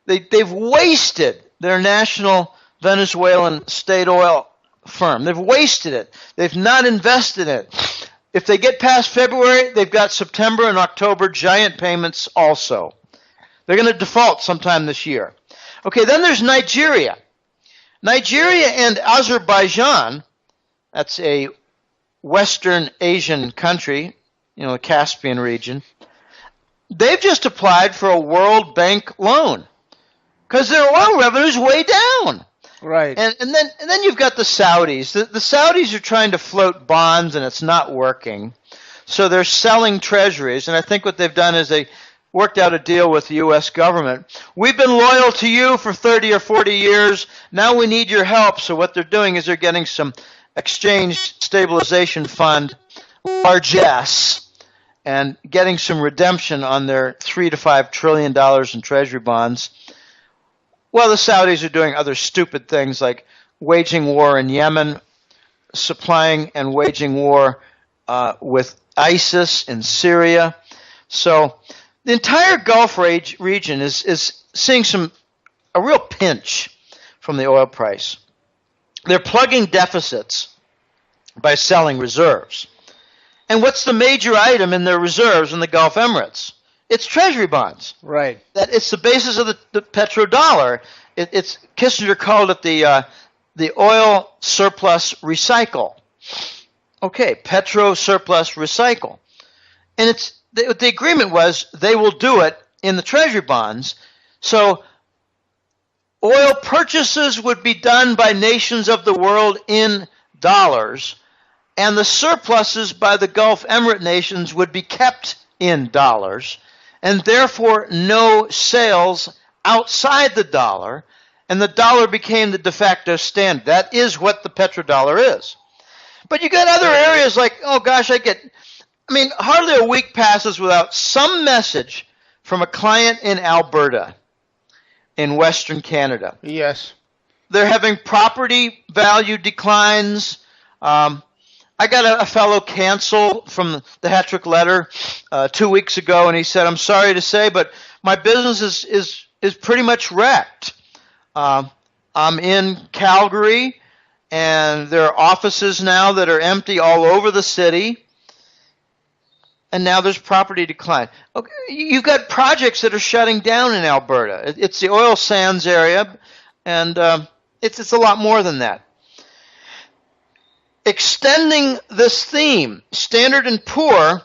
[SPEAKER 2] they've wasted their national Venezuelan state oil firm. They've wasted it. They've not invested in it. If they get past February, they've got September and October giant payments also. They're going to default sometime this year. Okay, then there's Nigeria. Nigeria and Azerbaijan, that's a Western Asian country, the Caspian region, they've just applied for a World Bank loan because their oil revenue is way down.
[SPEAKER 1] Right.
[SPEAKER 2] And then you've got the Saudis. The Saudis are trying to float bonds, and it's not working. So they're selling treasuries, and I think what they've done is they worked out a deal with the U.S. government. We've been loyal to you for 30 or 40 years. Now we need your help. So what they're doing is they're getting some exchange stabilization fund largesse and getting some redemption on their $3 to $5 trillion in treasury bonds. Well, the Saudis are doing other stupid things like waging war in Yemen, supplying and waging war with ISIS in Syria. So the entire Gulf region is seeing a real pinch from the oil price. They're plugging deficits by selling reserves. And what's the major item in their reserves in the Gulf Emirates? It's treasury bonds.
[SPEAKER 1] Right.
[SPEAKER 2] That it's the basis of the petrodollar. It's Kissinger called it the oil surplus recycle. Okay, petro surplus recycle, and it's the agreement was they will do it in the treasury bonds. So oil purchases would be done by nations of the world in dollars, and the surpluses by the Gulf Emirate nations would be kept in dollars, and therefore no sales outside the dollar, and the dollar became the de facto standard. That is what the petrodollar is. But you got other areas like, oh gosh, hardly a week passes without some message from a client in Alberta, in Western Canada.
[SPEAKER 1] Yes.
[SPEAKER 2] They're having property value declines. I got a fellow cancel from the Hattrick letter 2 weeks ago, and he said, I'm sorry to say, but my business is pretty much wrecked. I'm in Calgary, and there are offices now that are empty all over the city, and now there's property decline. Okay, you've got projects that are shutting down in Alberta. It's the oil sands area, and it's a lot more than that. Extending this theme, Standard & Poor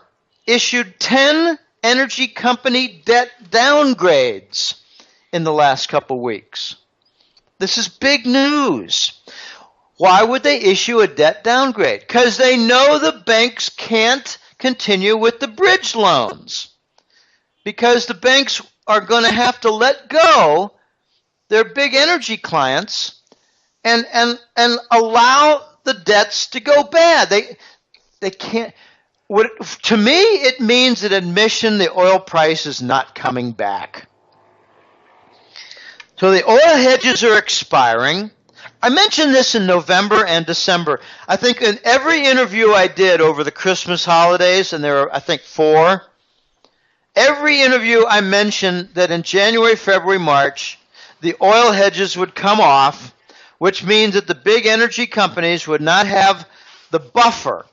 [SPEAKER 2] issued 10 energy company debt downgrades in the last couple weeks. This is big news. Why would they issue a debt downgrade? Because they know the banks can't continue with the bridge loans. Because the banks are going to have to let go their big energy clients and allow the debts to go bad. They can't. To me, it means an admission the oil price is not coming back. So the oil hedges are expiring. I mentioned this in November and December. I think in every interview I did over the Christmas holidays, and there were, I think, 4, every interview I mentioned that in January, February, March, the oil hedges would come off, which means that the big energy companies would not have the buffer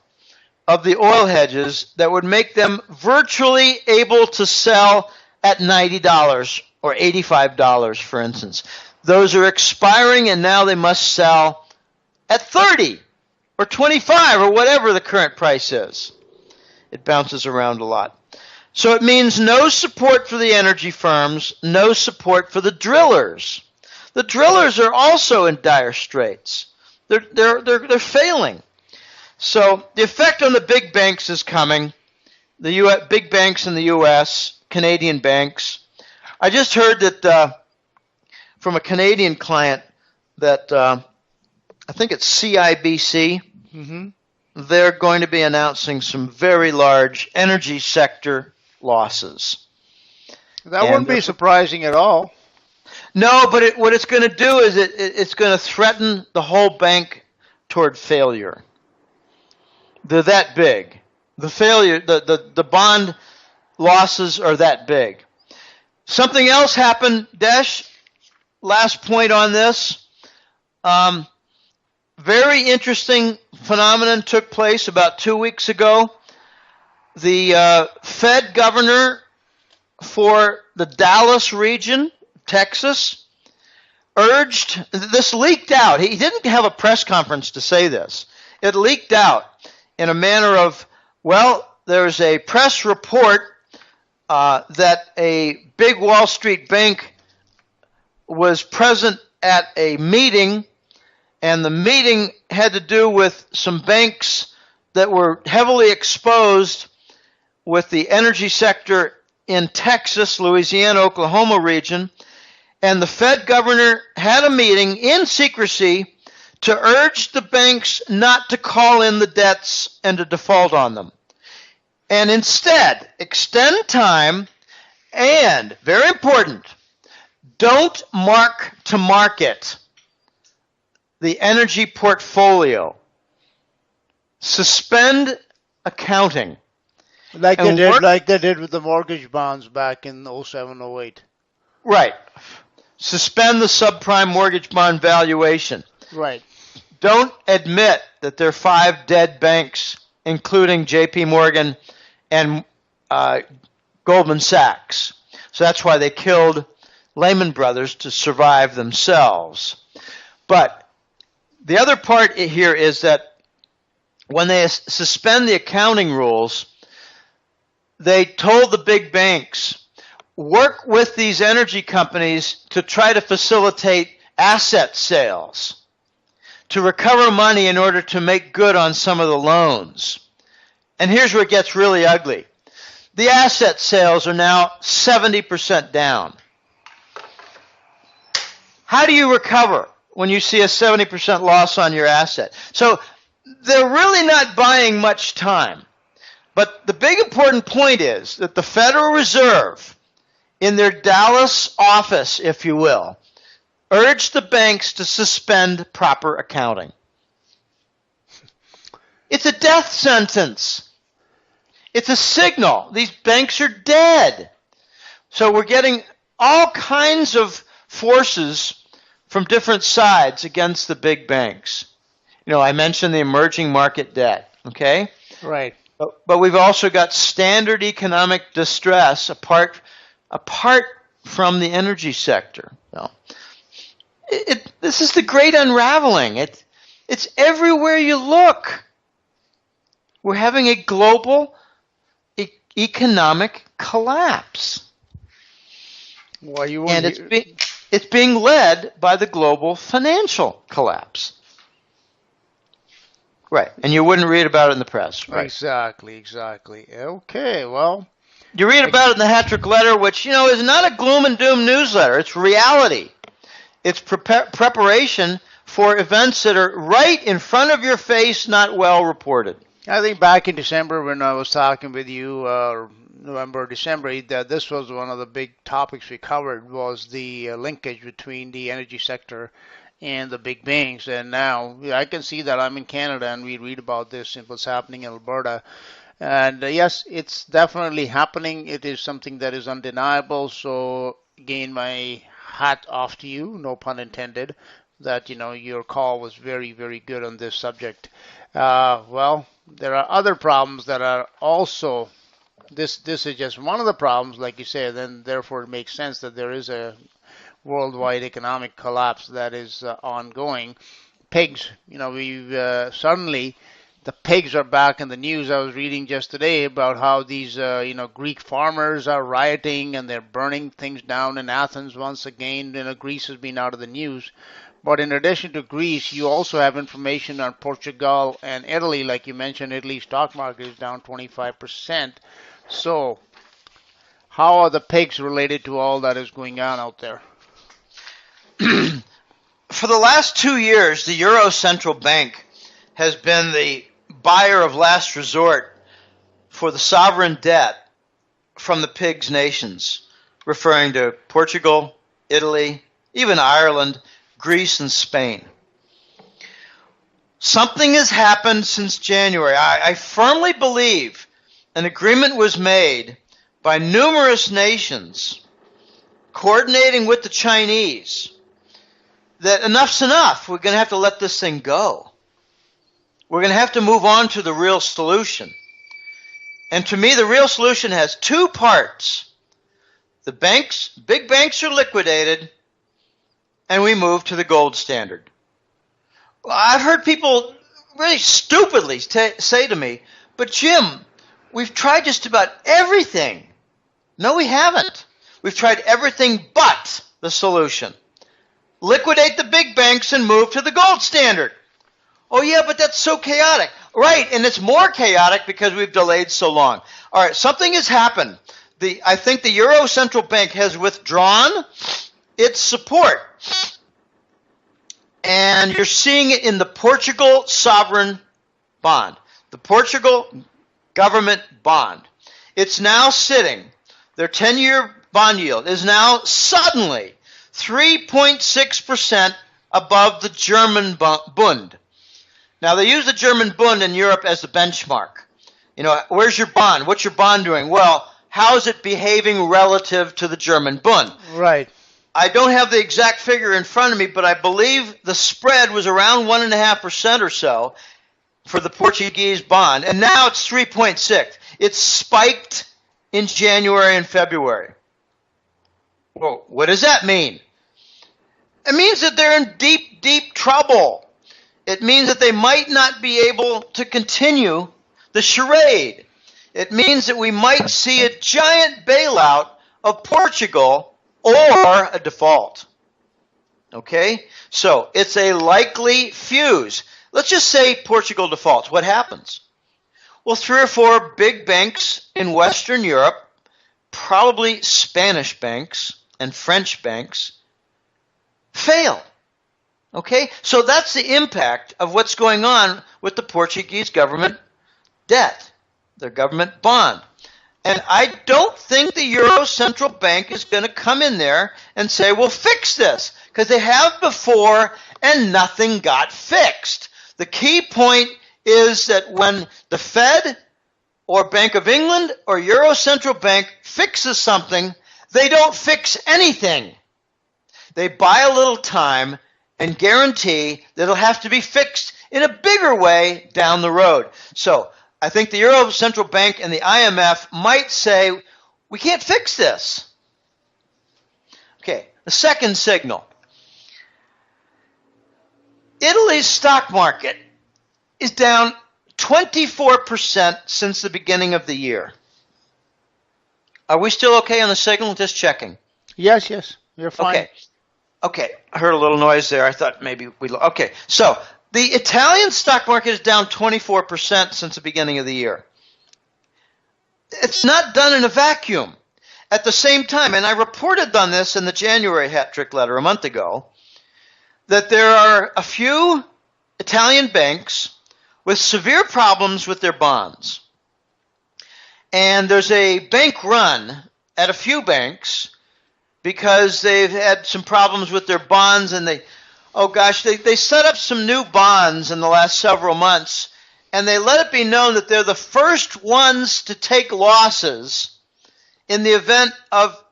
[SPEAKER 2] of the oil hedges that would make them virtually able to sell at $90 or $85, for instance. Those are expiring, and now they must sell at $30 or $25 or whatever the current price is. It bounces around a lot. So it means no support for the energy firms, no support for the drillers. The drillers are also in dire straits. They're failing. So the effect on the big banks is coming. The big banks in the U.S., Canadian banks. I just heard that from a Canadian client that I think it's CIBC.
[SPEAKER 1] Mm-hmm.
[SPEAKER 2] They're going to be announcing some very large energy sector losses.
[SPEAKER 1] That wouldn't be surprising at all.
[SPEAKER 2] No, but what it's going to do is it's going to threaten the whole bank toward failure. They're that big. The failure, the bond losses are that big. Something else happened, Desh. Last point on this. Very interesting phenomenon took place about 2 weeks ago. The Fed governor for the Dallas region, Texas, urged, this leaked out. He didn't have a press conference to say this. It leaked out in a manner of, well, there's a press report that a big Wall Street bank was present at a meeting, and the meeting had to do with some banks that were heavily exposed with the energy sector in Texas, Louisiana, Oklahoma region, and the Fed governor had a meeting in secrecy to urge the banks not to call in the debts and to default on them, and instead extend time and, very important, don't mark to market the energy portfolio. Suspend accounting.
[SPEAKER 1] Like they did with the mortgage bonds back in 07, 08.
[SPEAKER 2] Right. Suspend the subprime mortgage bond valuation.
[SPEAKER 1] Right.
[SPEAKER 2] Don't admit that there are 5 dead banks, including J.P. Morgan and Goldman Sachs. So that's why they killed Lehman Brothers to survive themselves. But the other part here is that when they suspend the accounting rules, they told the big banks, work with these energy companies to try to facilitate asset sales, to recover money in order to make good on some of the loans. And here's where it gets really ugly. The asset sales are now 70% down. How do you recover when you see a 70% loss on your asset? So they're really not buying much time. But the big important point is that the Federal Reserve, in their Dallas office, if you will, urged the banks to suspend proper accounting. It's a death sentence. It's a signal. These banks are dead. So we're getting all kinds of forces from different sides against the big banks. You know, I mentioned the emerging market debt, okay?
[SPEAKER 1] Right.
[SPEAKER 2] But we've also got standard economic distress apart from the energy sector. So this is the great unraveling. It's everywhere you look. We're having a global economic collapse.
[SPEAKER 1] Well,
[SPEAKER 2] and it's being led by the global financial collapse. Right, and you wouldn't read about it in the press. Right?
[SPEAKER 1] Exactly. Okay, well.
[SPEAKER 2] You read about it in the Hattrick Letter, which, you know, is not a gloom and doom newsletter. It's reality. It's preparation for events that are right in front of your face, not well reported.
[SPEAKER 1] I think back in December when I was talking with you, November, December, that this was one of the big topics we covered, was the linkage between the energy sector and the big banks. And now I can see that I'm in Canada and we read about this and what's happening in Alberta. And yes, it's definitely happening. It is something that is undeniable. So again, my hat off to you, no pun intended, that, you know, your call was very, very good on this subject. Well, there are other problems that are also, this is just one of the problems, like you say, then therefore it makes sense that there is a worldwide economic collapse that is ongoing. Pigs, you know, we've suddenly the pigs are back in the news. I was reading just today about how these, Greek farmers are rioting and they're burning things down in Athens once again. You know, Greece has been out of the news. But in addition to Greece, you also have information on Portugal and Italy. Like you mentioned, Italy's stock market is down 25%. So how are the pigs related to all that is going on out there?
[SPEAKER 2] For the last 2 years, the Euro Central Bank has been the buyer of last resort for the sovereign debt from the pigs nations, referring to Portugal, Italy, even Ireland, Greece, and Spain. Something has happened since January. I firmly believe an agreement was made by numerous nations coordinating with the Chinese that enough's enough. We're going to have to let this thing go. We're going to have to move on to the real solution. And to me, the real solution has two parts. The banks, big banks are liquidated, and we move to the gold standard. I've heard people really stupidly say to me, but Jim, we've tried just about everything. No, we haven't. We've tried everything but the solution. Liquidate the big banks and move to the gold standard. Oh, yeah, but that's so chaotic. Right, and it's more chaotic because we've delayed so long. All right, something has happened. I think the Euro Central Bank has withdrawn its support. And you're seeing it in the Portugal sovereign bond, the Portugal government bond. It's now sitting, their 10-year bond yield is now suddenly 3.6% above the German Bund. Now, they use the German Bund in Europe as the benchmark. You know, where's your bond? What's your bond doing? Well, how is it behaving relative to the German Bund?
[SPEAKER 1] Right.
[SPEAKER 2] I don't have the exact figure in front of me, but I believe the spread was around 1.5% or so for the Portuguese bond, and now it's 3.6. It's spiked in January and February. Well, what does that mean? It means that they're in deep, deep trouble. It means that they might not be able to continue the charade. It means that we might see a giant bailout of Portugal or a default. Okay? So it's a likely fuse. Let's just say Portugal defaults. What happens? Well, 3 or 4 big banks in Western Europe, probably Spanish banks and French banks, fail. Okay? So that's the impact of what's going on with the Portuguese government debt, their government bond. And I don't think the Euro Central Bank is going to come in there and say, we'll fix this, because they have before and nothing got fixed. The key point is that when the Fed or Bank of England or Euro Central Bank fixes something, they don't fix anything. They buy a little time and guarantee that it'll have to be fixed in a bigger way down the road. So I think the Euro Central Bank and the IMF might say, we can't fix this. Okay, the second signal. Italy's stock market is down 24% since the beginning of the year. Are we still okay on the signal? Just checking.
[SPEAKER 1] Yes, you're fine.
[SPEAKER 2] Okay, I heard a little noise there. I thought maybe we... Okay, so the Italian stock market is down 24% since the beginning of the year. It's not done in a vacuum. At the same time, and I reported on this in the January Hat Trick letter a month ago, that there are a few Italian banks with severe problems with their bonds. And there's a bank run at a few banks because they've had some problems with their bonds, and they set up some new bonds in the last several months, and they let it be known that they're the first ones to take losses in the event of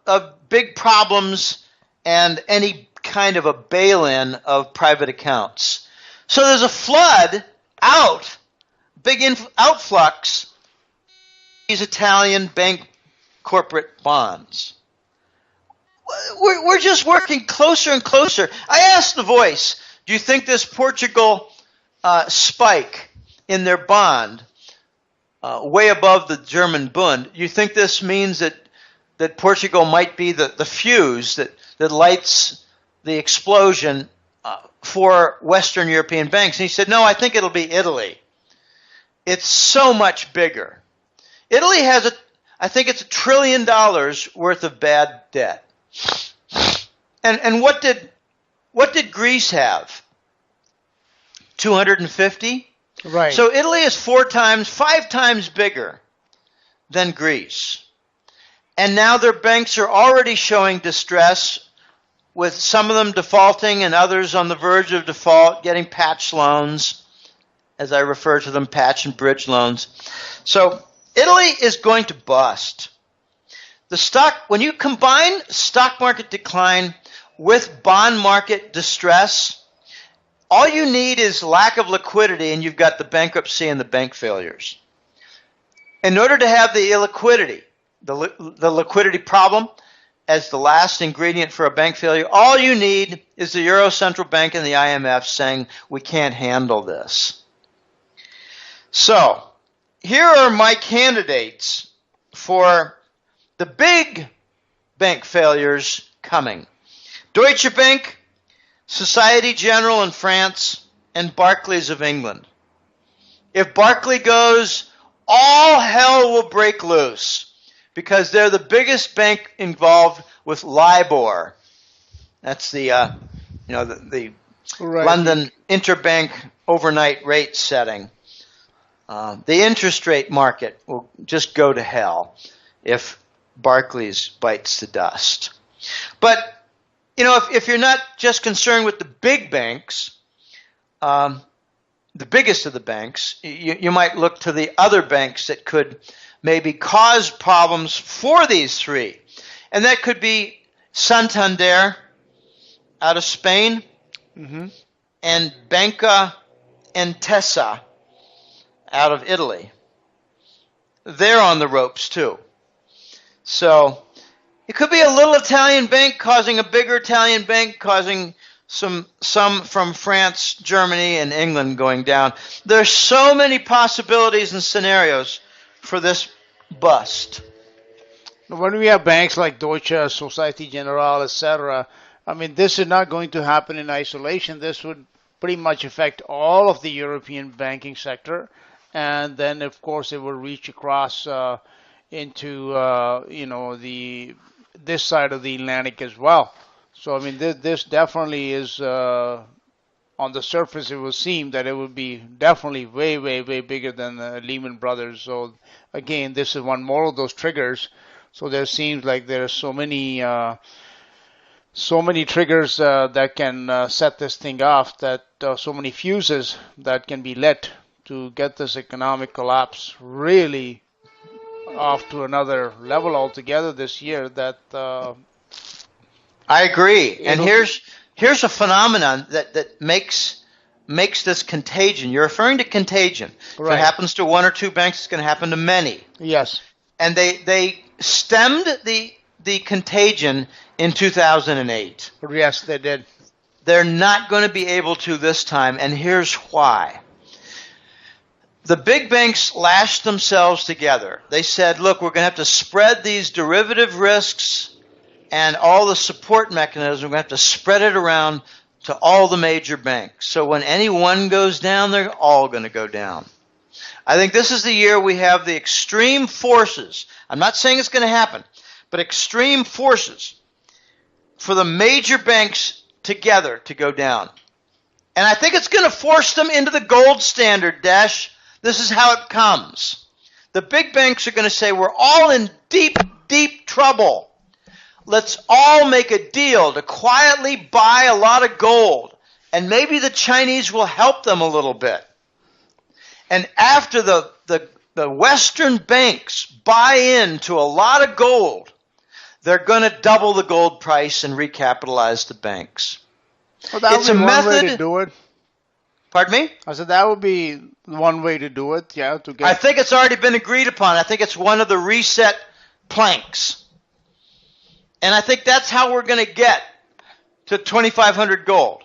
[SPEAKER 2] big problems and any kind of a bail-in of private accounts. So there's a flood out, big outflux, these Italian bank corporate bonds. We're just working closer and closer. I asked The Voice, do you think this Portugal spike in their bond, way above the German Bund, you think this means that Portugal might be the fuse that lights the explosion for Western European banks? And he said, no, I think it'll be Italy. It's so much bigger. Italy has I think it's $1 trillion worth of bad debt. And what did Greece have? 250?
[SPEAKER 1] Right.
[SPEAKER 2] So Italy is 5 times bigger than Greece. And now their banks are already showing distress, with some of them defaulting and others on the verge of default, getting patch loans, as I refer to them, patch and bridge loans. So Italy is going to bust. When you combine stock market decline with bond market distress, all you need is lack of liquidity, and you've got the bankruptcy and the bank failures. In order to have the illiquidity, the liquidity problem as the last ingredient for a bank failure, all you need is the Euro Central Bank and the IMF saying, we can't handle this. So, here are my candidates for the big bank failures coming. Deutsche Bank, Societe Generale in France, and Barclays of England. If Barclays goes, all hell will break loose, because they're the biggest bank involved with LIBOR. That's the right. London interbank overnight rate setting. The interest rate market will just go to hell if Barclays bites the dust. But if you're not just concerned with the big banks, the biggest of the banks, you might look to the other banks that could maybe cause problems for these three. And that could be Santander out of Spain, and Banca Intesa out of Italy. They're on the ropes too. So it could be a little Italian bank causing a bigger Italian bank causing some from France, Germany, and England going down. There's so many possibilities and scenarios for this bust.
[SPEAKER 1] When we have banks like Deutsche, Societe Generale, etc., I mean, this is not going to happen in isolation. This would pretty much affect all of the European banking sector, and then, of course, it will reach across into this side of the Atlantic as well. So, I mean, this definitely is on the surface. It would seem that it would be definitely way, way, way bigger than Lehman Brothers. So, again, this is one more of those triggers. So there seems like there are so many triggers that can set this thing off, that so many fuses that can be lit to get this economic collapse really off to another level altogether this year. That
[SPEAKER 2] I agree. And here's a phenomenon that makes this contagion. You're referring to contagion. Right. If it happens to one or two banks, it's going to happen to many.
[SPEAKER 1] Yes.
[SPEAKER 2] And they stemmed the contagion in 2008.
[SPEAKER 1] Yes, they did.
[SPEAKER 2] They're not going to be able to this time, and here's why. The big banks lashed themselves together. They said, look, we're going to have to spread these derivative risks and all the support mechanisms. We're going to have to spread it around to all the major banks. So when any one goes down, they're all going to go down. I think this is the year we have the extreme forces. I'm not saying it's going to happen, but extreme forces for the major banks together to go down. And I think it's going to force them into the gold standard, Dash. This is how it comes. The big banks are going to say, we're all in deep, deep trouble. Let's all make a deal to quietly buy a lot of gold. And maybe the Chinese will help them a little bit. And after the Western banks buy into a lot of gold, they're going to double the gold price and recapitalize the banks.
[SPEAKER 1] Well, that would be one way to do it.
[SPEAKER 2] Pardon me?
[SPEAKER 1] I said that would be one way to do it, yeah.
[SPEAKER 2] I think it's already been agreed upon. I think it's one of the reset planks. And I think that's how we're going to get to 2,500 gold.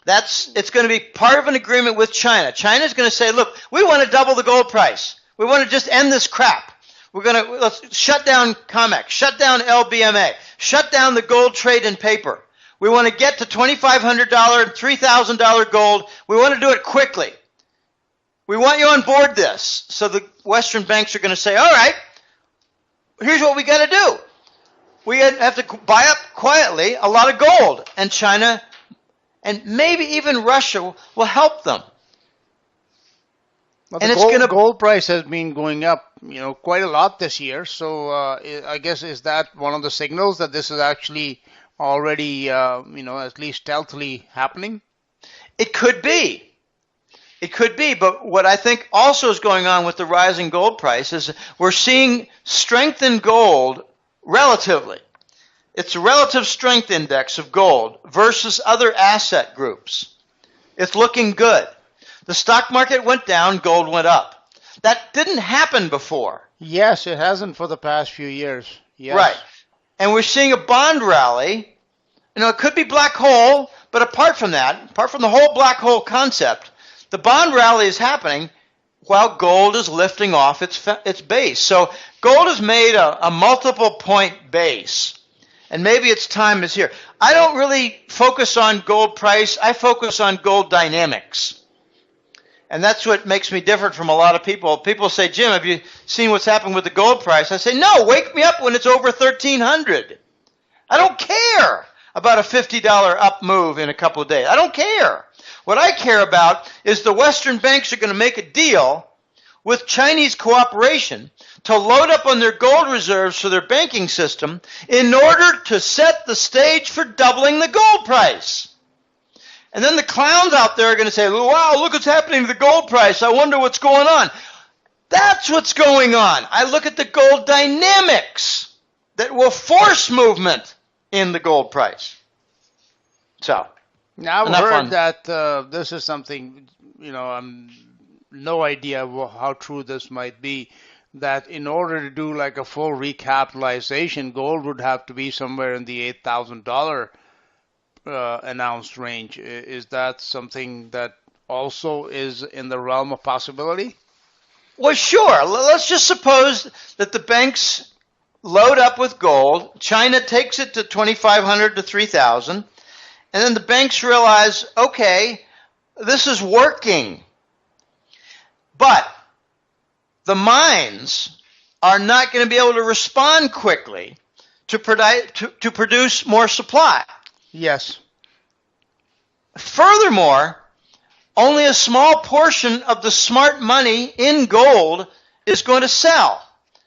[SPEAKER 2] It's going to be part of an agreement with China. China's going to say, look, we want to double the gold price. We want to just end this crap. Let's shut down COMEX, shut down LBMA, shut down the gold trade and paper. We want to get to $2,500, $3,000 gold. We want to do it quickly. We want you on board this. So the Western banks are going to say, all right, here's what we got to do. We have to buy up quietly a lot of gold. And China and maybe even Russia will help them.
[SPEAKER 1] Well, the gold price has been going up, quite a lot this year. So I guess is that one of the signals that this is actually already, at least stealthily happening?
[SPEAKER 2] It could be. It could be. But what I think also is going on with the rising gold price is we're seeing strength in gold relatively. It's a relative strength index of gold versus other asset groups. It's looking good. The stock market went down, gold went up. That didn't happen before.
[SPEAKER 1] Yes, it hasn't for the past few years. Yes.
[SPEAKER 2] Right. And we're seeing a bond rally. It could be black hole, but apart from that, apart from the whole black hole concept, the bond rally is happening while gold is lifting off its base. So gold has made a multiple point base. And maybe its time is here. I don't really focus on gold price. I focus on gold dynamics. And that's what makes me different from a lot of people. People say, Jim, have you seen what's happened with the gold price? I say, no, wake me up when it's over $1,300. I don't care about a $50 up move in a couple of days. I don't care. What I care about is the Western banks are going to make a deal with Chinese cooperation to load up on their gold reserves for their banking system in order to set the stage for doubling the gold price. And then the clowns out there are going to say, wow, look what's happening to the gold price. I wonder what's going on. That's what's going on. I look at the gold dynamics that will force movement in the gold price. So,
[SPEAKER 1] now I've heard that this is something, I'm no idea how true this might be, that in order to do like a full recapitalization, gold would have to be somewhere in the $8,000 announced range. Is that something that also is in the realm of possibility?
[SPEAKER 2] Well, sure. Let's just suppose that the banks load up with gold. China takes it to 2,500 to 3,000. And then the banks realize, okay, this is working. But the mines are not going to be able to respond quickly to produce more supply.
[SPEAKER 1] Yes.
[SPEAKER 2] Furthermore, only a small portion of the smart money in gold is going to sell.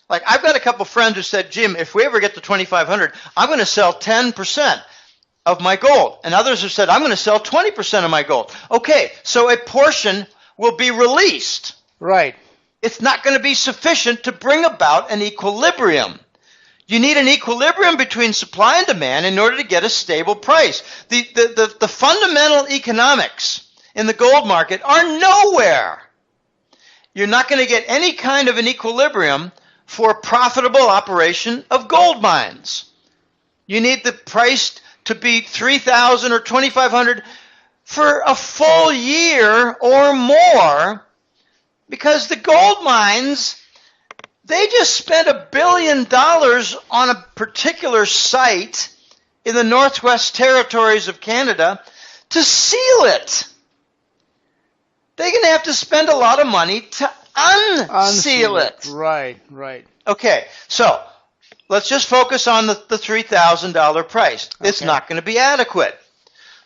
[SPEAKER 2] Like, I've got a couple friends who said, Jim, if we ever get to 2,500, I'm going to sell 10% of my gold. And others have said, I'm going to sell 20% of my gold. Okay, so a portion will be released.
[SPEAKER 1] Right.
[SPEAKER 2] It's not going to be sufficient to bring about an equilibrium. You need an equilibrium between supply and demand in order to get a stable price. The fundamental economics in the gold market are nowhere. You're not going to get any kind of an equilibrium for profitable operation of gold mines. You need the price to be 3,000 or 2,500 for a full year or more, because the gold mines, they just spent $1 billion on a particular site in the Northwest Territories of Canada to seal it. They're going to have to spend a lot of money to unseal it.
[SPEAKER 1] Right, right.
[SPEAKER 2] Okay, so let's just focus on the $3,000 price. Okay. It's not going to be adequate.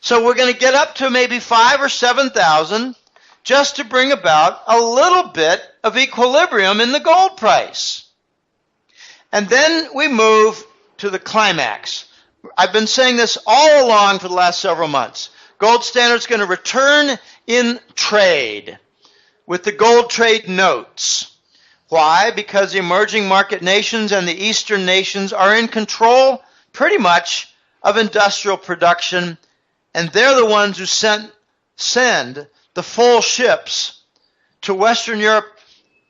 [SPEAKER 2] So we're going to get up to maybe 5,000 or 7,000 just to bring about a little bit of equilibrium in the gold price. And then we move to the climax. I've been saying this all along for the last several months. Gold Standard's going to return in trade with the gold trade notes. Why? Because the emerging market nations and the Eastern nations are in control pretty much of industrial production, and they're the ones who send the full ships to Western Europe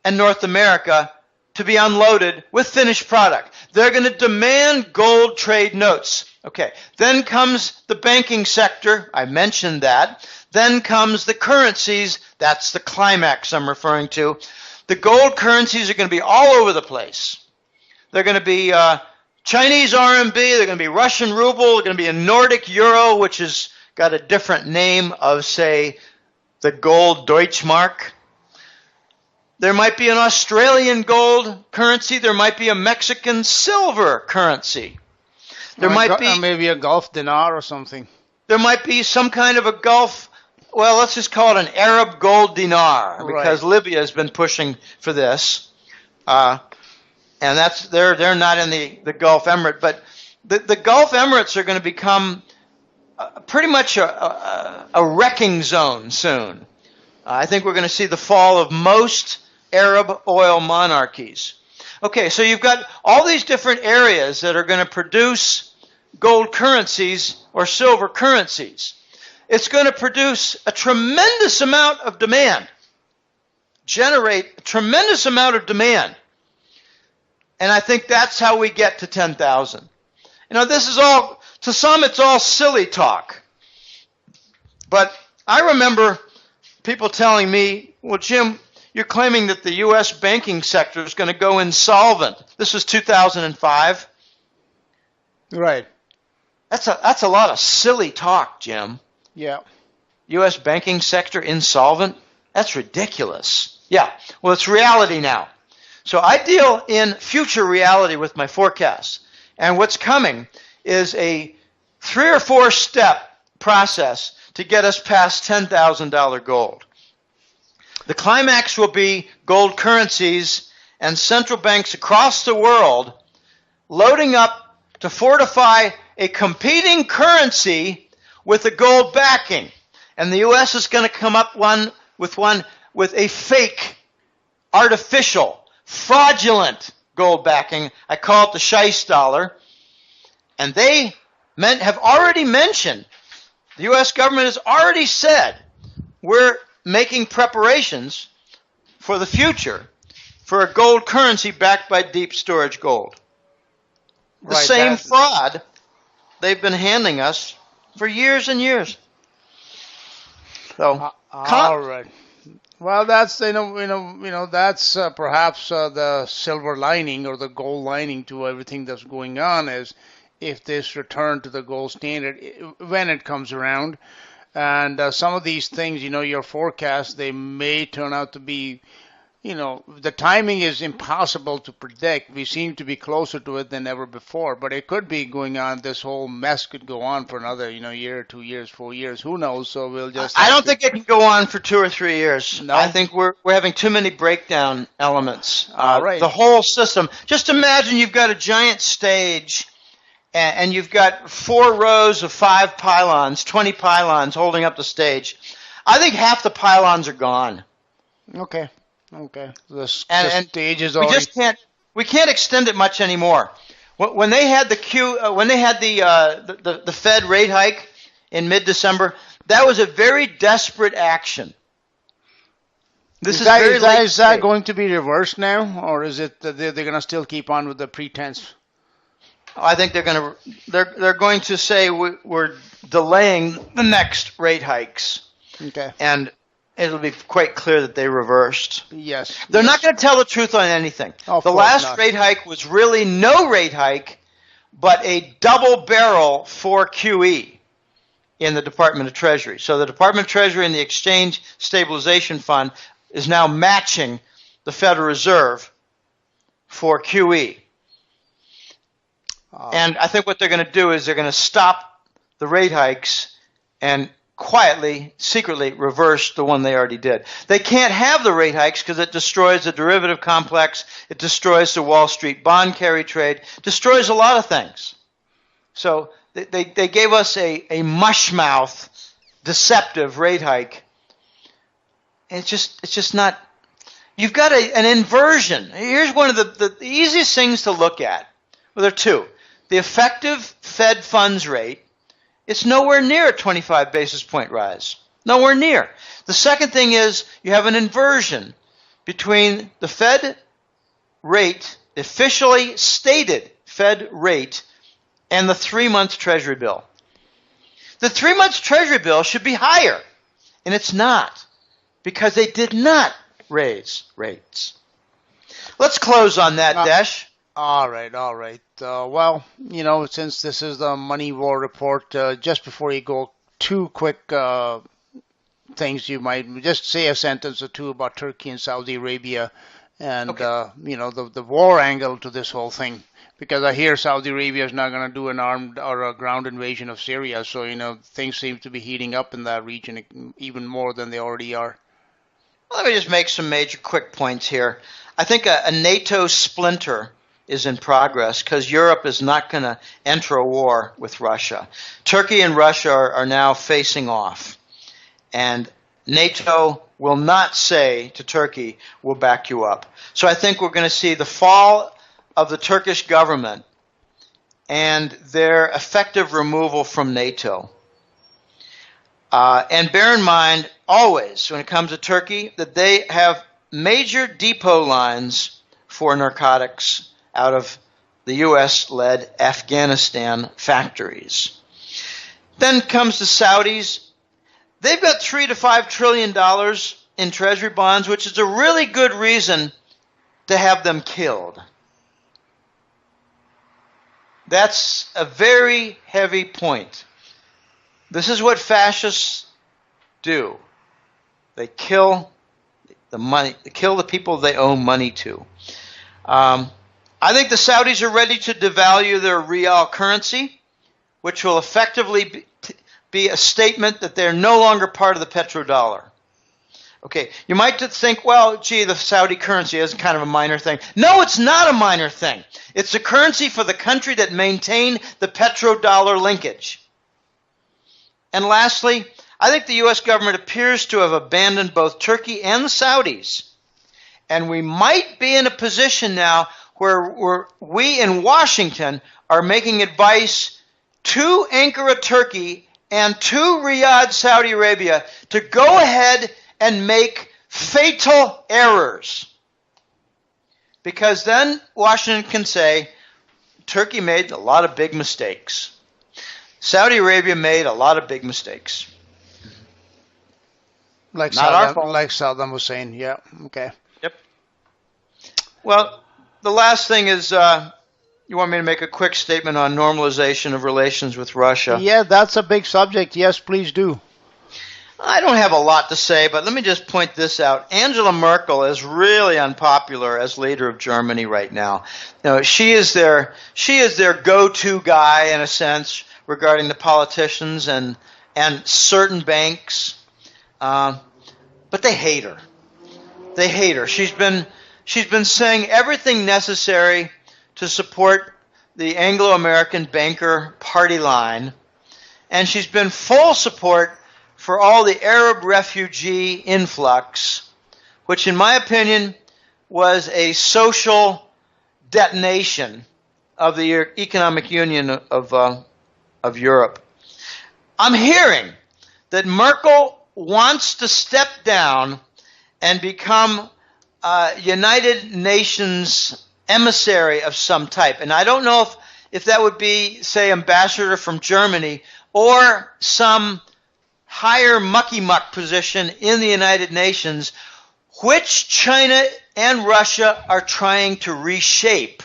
[SPEAKER 2] and North America to be unloaded with finished product. They're going to demand gold trade notes. Okay, then comes the banking sector. I mentioned that. Then comes the currencies. That's the climax I'm referring to. The gold currencies are going to be all over the place. They're going to be Chinese RMB. They're going to be Russian ruble. They're going to be a Nordic euro, which has got a different name of, say, the gold Deutschmark. There might be an Australian gold currency. There might be a Mexican silver currency. There might be
[SPEAKER 1] maybe a Gulf dinar or something.
[SPEAKER 2] There might be some kind of a Gulf, well, let's just call it an Arab gold dinar, because Libya has been pushing for this. And that's they're not in the Gulf Emirate, but the Gulf Emirates are going to become pretty much a wrecking zone soon. I think we're going to see the fall of most Arab oil monarchies. Okay, so you've got all these different areas that are going to produce gold currencies or silver currencies. It's going to produce a tremendous amount of demand, generate a tremendous amount of demand. And I think that's how we get to 10,000. You know, this is all, to some it's all silly talk. But I remember people telling me, well, Jim, you're claiming that the U.S. banking sector is going to go insolvent. This was 2005.
[SPEAKER 1] Right.
[SPEAKER 2] That's a lot of silly talk, Jim.
[SPEAKER 1] Yeah.
[SPEAKER 2] U.S. banking sector insolvent? That's ridiculous. Yeah. Well, it's reality now. So I deal in future reality with my forecasts. And what's coming is a 3 or 4 step process to get us past $10,000 gold. The climax will be gold currencies and central banks across the world loading up to fortify a competing currency with a gold backing. And the U.S. is going to come up with a fake, artificial, fraudulent gold backing. I call it the Scheisse dollar. And they have already mentioned, the U.S. government has already said, we're making preparations for the future for a gold currency backed by deep storage gold. The same fraud they've been handing us for years and years. So,
[SPEAKER 1] all right. Well, that's that's perhaps the silver lining or the gold lining to everything that's going on is if this return to the gold standard when it comes around, and some of these things, your forecast, they may turn out to be. The timing is impossible to predict. We seem to be closer to it than ever before, but it could be going on. This whole mess could go on for another, year, 2 years, 4 years. Who knows? So we'll just.
[SPEAKER 2] I don't think it can go on for 2 or 3 years.
[SPEAKER 1] No?
[SPEAKER 2] I think we're having too many breakdown elements.
[SPEAKER 1] All right.
[SPEAKER 2] The whole system. Just imagine you've got a giant stage, and you've got 4 rows of 5 pylons, 20 pylons holding up the stage. I think half the pylons are gone.
[SPEAKER 1] Okay. The stage is already.
[SPEAKER 2] We can't extend it much anymore. When they had the Fed rate hike in mid-December, that was a very desperate action. Is
[SPEAKER 1] that going to be reversed now, or is it that they're going to still keep on with the pretense?
[SPEAKER 2] I think they're going to say we're delaying the next rate hikes.
[SPEAKER 1] Okay.
[SPEAKER 2] And it'll be quite clear that they reversed.
[SPEAKER 1] Yes.
[SPEAKER 2] They're not going to tell the truth on anything. The last rate hike was really no rate hike, but a double barrel for QE in the Department of Treasury. So the Department of Treasury and the Exchange Stabilization Fund is now matching the Federal Reserve for QE. And I think what they're going to do is they're going to stop the rate hikes and quietly, secretly reverse the one they already did. They can't have the rate hikes because it destroys the derivative complex, it destroys the Wall Street bond carry trade, destroys a lot of things. So they gave us a mushmouth, deceptive rate hike. It's just not. You've got an inversion. Here's one of the easiest things to look at. Well, there are two. The effective Fed funds rate. It's nowhere near a 25 basis point rise. Nowhere near. The second thing is you have an inversion between the Fed rate, officially stated Fed rate, and the 3-month Treasury bill. The 3-month Treasury bill should be higher, and it's not, because they did not raise rates. Let's close on that, Desh.
[SPEAKER 1] All right. Well, since this is the Money War report, just before you go, 2 quick things you might just say a sentence or two about Turkey and Saudi Arabia and,
[SPEAKER 2] Okay.
[SPEAKER 1] The war angle to this whole thing. Because I hear Saudi Arabia is not going to do an armed or a ground invasion of Syria. So, things seem to be heating up in that region even more than they already are.
[SPEAKER 2] Let me just make some major quick points here. I think a NATO splinter is in progress because Europe is not going to enter a war with Russia. Turkey and Russia are now facing off. And NATO will not say to Turkey, we'll back you up. So I think we're going to see the fall of the Turkish government and their effective removal from NATO. And bear in mind, always, when it comes to Turkey, that they have major depot lines for narcotics out of the U.S.-led Afghanistan factories. Then comes the Saudis. They've got $3 to $5 trillion in treasury bonds, which is a really good reason to have them killed. That's a very heavy point. This is what fascists do. They kill the money. They kill the people they owe money to. I think the Saudis are ready to devalue their real currency, which will effectively be a statement that they're no longer part of the petrodollar. Okay, you might think, well, gee, the Saudi currency is kind of a minor thing. No, it's not a minor thing. It's a currency for the country that maintained the petrodollar linkage. And lastly, I think the U.S. government appears to have abandoned both Turkey and the Saudis. And we might be in a position now where we in Washington are making advice to Ankara, Turkey, and to Riyadh, Saudi Arabia, to go ahead and make fatal errors. because then Washington can say, Turkey made a lot of big mistakes. Saudi Arabia made a lot of big mistakes.
[SPEAKER 1] Like
[SPEAKER 2] Not our fault.
[SPEAKER 1] Like Saddam Hussein, yeah, okay.
[SPEAKER 2] Yep. Well, the last thing is, you want me to make a quick statement on normalization of relations with Russia?
[SPEAKER 1] Yeah, that's a big subject. Yes, please do.
[SPEAKER 2] I don't have a lot to say, but let me just point this out. Angela Merkel is really unpopular as leader of Germany right now. You know, she is their go-to guy in a sense regarding the politicians and certain banks, but they hate her. They hate her. She's been saying everything necessary to support the Anglo-American banker party line, and she's been full support for all the Arab refugee influx, which in my opinion was a detonation of the economic union of Europe. I'm hearing that Merkel wants to step down and become United Nations emissary of some type. And I don't know if that would be, say, ambassador from Germany or some higher mucky-muck position in the United Nations, which China and Russia are trying to reshape.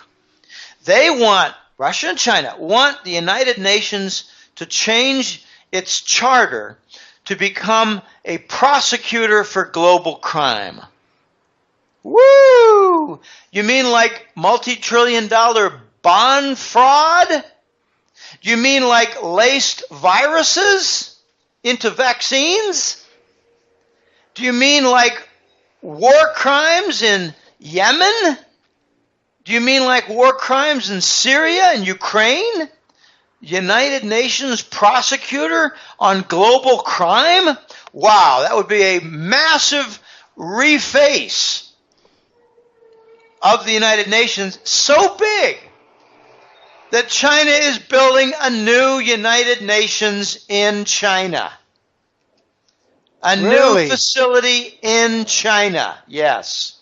[SPEAKER 2] Russia and China want the United Nations to change its charter to become a prosecutor for global crime. Woo! You mean like multi-trillion-dollar bond fraud? You mean like laced viruses into vaccines? Do you mean like war crimes in Yemen? Do you mean like war crimes in Syria and Ukraine? United Nations prosecutor on global crime? Wow, that would be a massive reface of the United Nations, so big that China is building a new United Nations in China. A new facility in China, yes.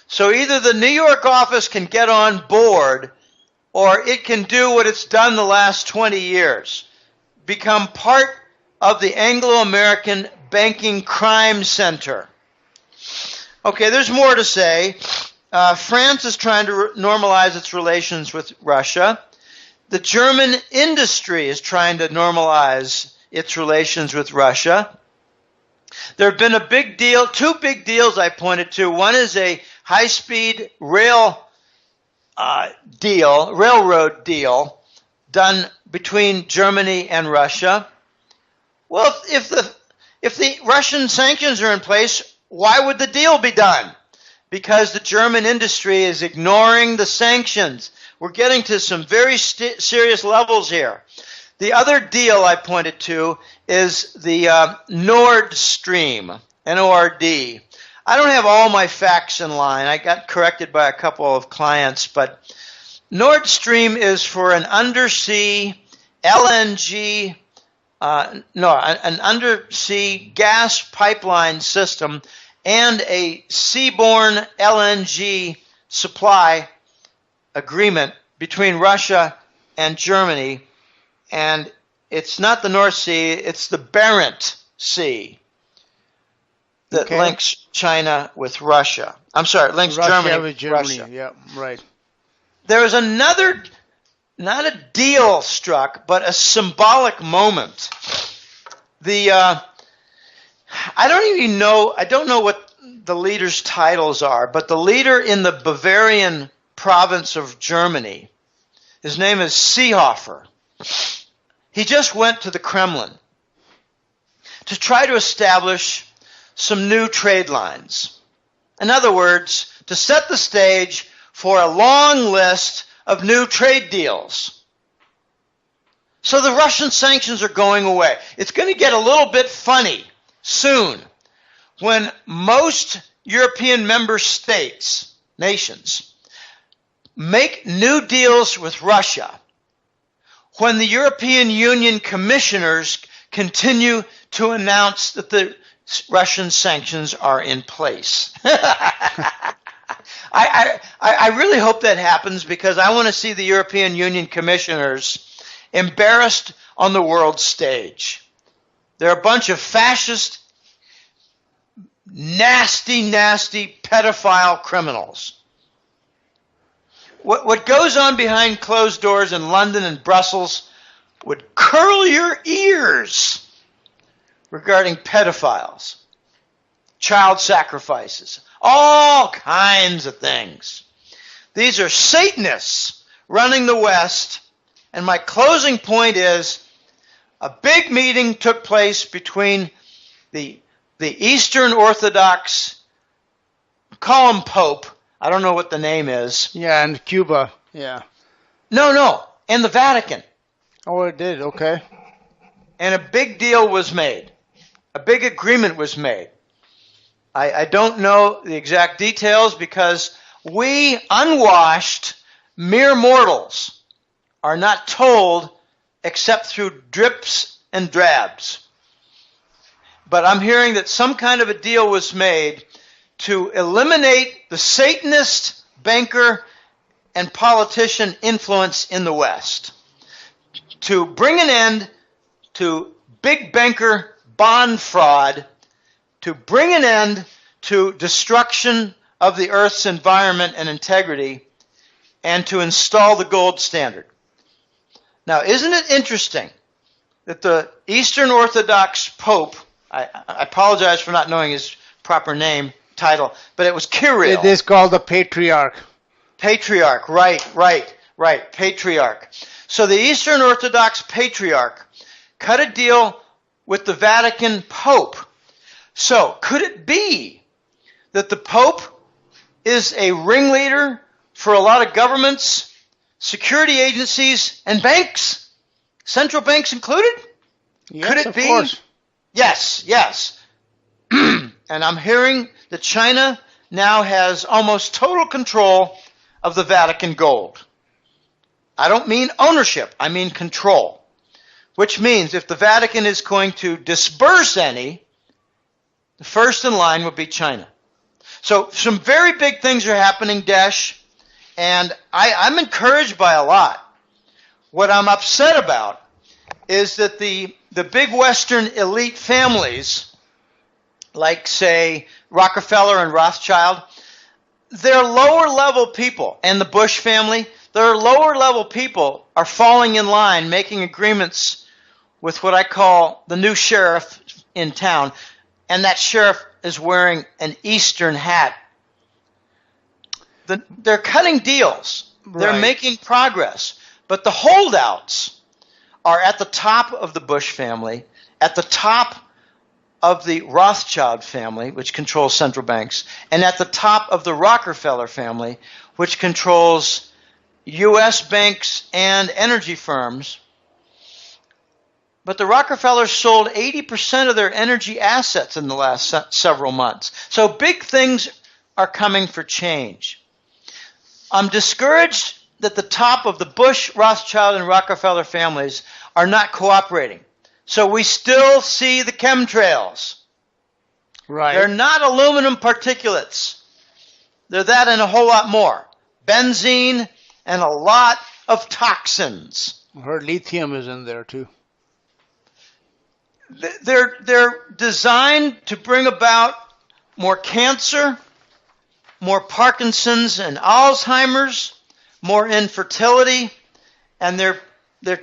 [SPEAKER 2] So either the New York office can get on board, or it can do what it's done the last 20 years, become part of the Anglo-American Banking Crime Center. Okay, there's more to say. France is trying to normalize its relations with Russia. The German industry is trying to normalize its relations with Russia. There have been two big deals I pointed to. One is a high-speed railroad deal done between Germany and Russia. Well, if the Russian sanctions are in place, why would the deal be done? Because the German industry is ignoring the sanctions. We're getting to some very serious levels here. The other deal I pointed to is the Nord Stream, N-O-R-D. I don't have all my facts in line. I got corrected by a couple of clients, but Nord Stream is for an undersea LNG, an undersea gas pipeline system and a seaborne LNG supply agreement between Russia and Germany. And it's not the North Sea, it's the Barents Sea that links China with Russia. I'm sorry, it links Germany with Russia.
[SPEAKER 1] Yeah, right.
[SPEAKER 2] There was another, not a deal struck, but a symbolic moment. I don't know what the leaders' titles are, but the leader in the Bavarian province of Germany, his name is Seehofer. He just went to the Kremlin to try to establish some new trade lines. In other words, to set the stage for a long list of new trade deals. So the Russian sanctions are going away. It's going to get a little bit funny soon when most European member states, nations, make new deals with Russia, when the European Union commissioners continue to announce that the Russian sanctions are in place. I really hope that happens because I want to see the European Union commissioners embarrassed on the world stage. They're a bunch of fascist, nasty, nasty pedophile criminals. What goes on behind closed doors in London and Brussels would curl your ears regarding pedophiles, child sacrifices, all kinds of things. These are Satanists running the West, and my closing point is a big meeting took place between the Eastern Orthodox, call him Pope, I don't know what the name is.
[SPEAKER 1] Yeah, and Cuba, yeah.
[SPEAKER 2] No, and the Vatican.
[SPEAKER 1] Oh, it did, okay.
[SPEAKER 2] And a big deal was made. A big agreement was made. I don't know the exact details because we unwashed mere mortals are not told except through drips and drabs. But I'm hearing that some kind of a deal was made to eliminate the Satanist banker and politician influence in the West, to bring an end to big banker bond fraud, to bring an end to destruction of the Earth's environment and integrity, and to install the gold standard. Now, isn't it interesting that the Eastern Orthodox Pope, I apologize for not knowing his proper title, but it was Kirill.
[SPEAKER 1] It is called the Patriarch.
[SPEAKER 2] Patriarch, right, Patriarch. So the Eastern Orthodox Patriarch cut a deal with the Vatican Pope. So could it be that the Pope is a ringleader for a lot of governments, security agencies, and banks? Central banks included?
[SPEAKER 1] Yes,
[SPEAKER 2] could it be?
[SPEAKER 1] Course.
[SPEAKER 2] Yes. And I'm hearing that China now has almost total control of the Vatican gold. I don't mean ownership, I mean control. Which means if the Vatican is going to disburse any, the first in line would be China. So some very big things are happening, Desh, and I'm encouraged by a lot. What I'm upset about is that the big Western elite families, like, say, Rockefeller and Rothschild, they're lower level people, and the Bush family, their lower level people are falling in line, making agreements with what I call the new sheriff in town, and that sheriff is wearing an Eastern hat. They're cutting deals. They're making progress. But the holdouts are at the top of the Bush family, at the top of the Rothschild family, which controls central banks, and at the top of the Rockefeller family, which controls U.S. banks and energy firms. But the Rockefellers sold 80% of their energy assets in the last several months. So big things are coming for change. I'm discouraged that the top of the Bush, Rothschild, and Rockefeller families are not cooperating. So we still see the chemtrails.
[SPEAKER 1] Right.
[SPEAKER 2] They're not aluminum particulates. They're that and a whole lot more. Benzene and a lot of toxins.
[SPEAKER 1] I heard lithium is in there too.
[SPEAKER 2] They're designed to bring about more cancer, more Parkinson's and Alzheimer's, more infertility, and they're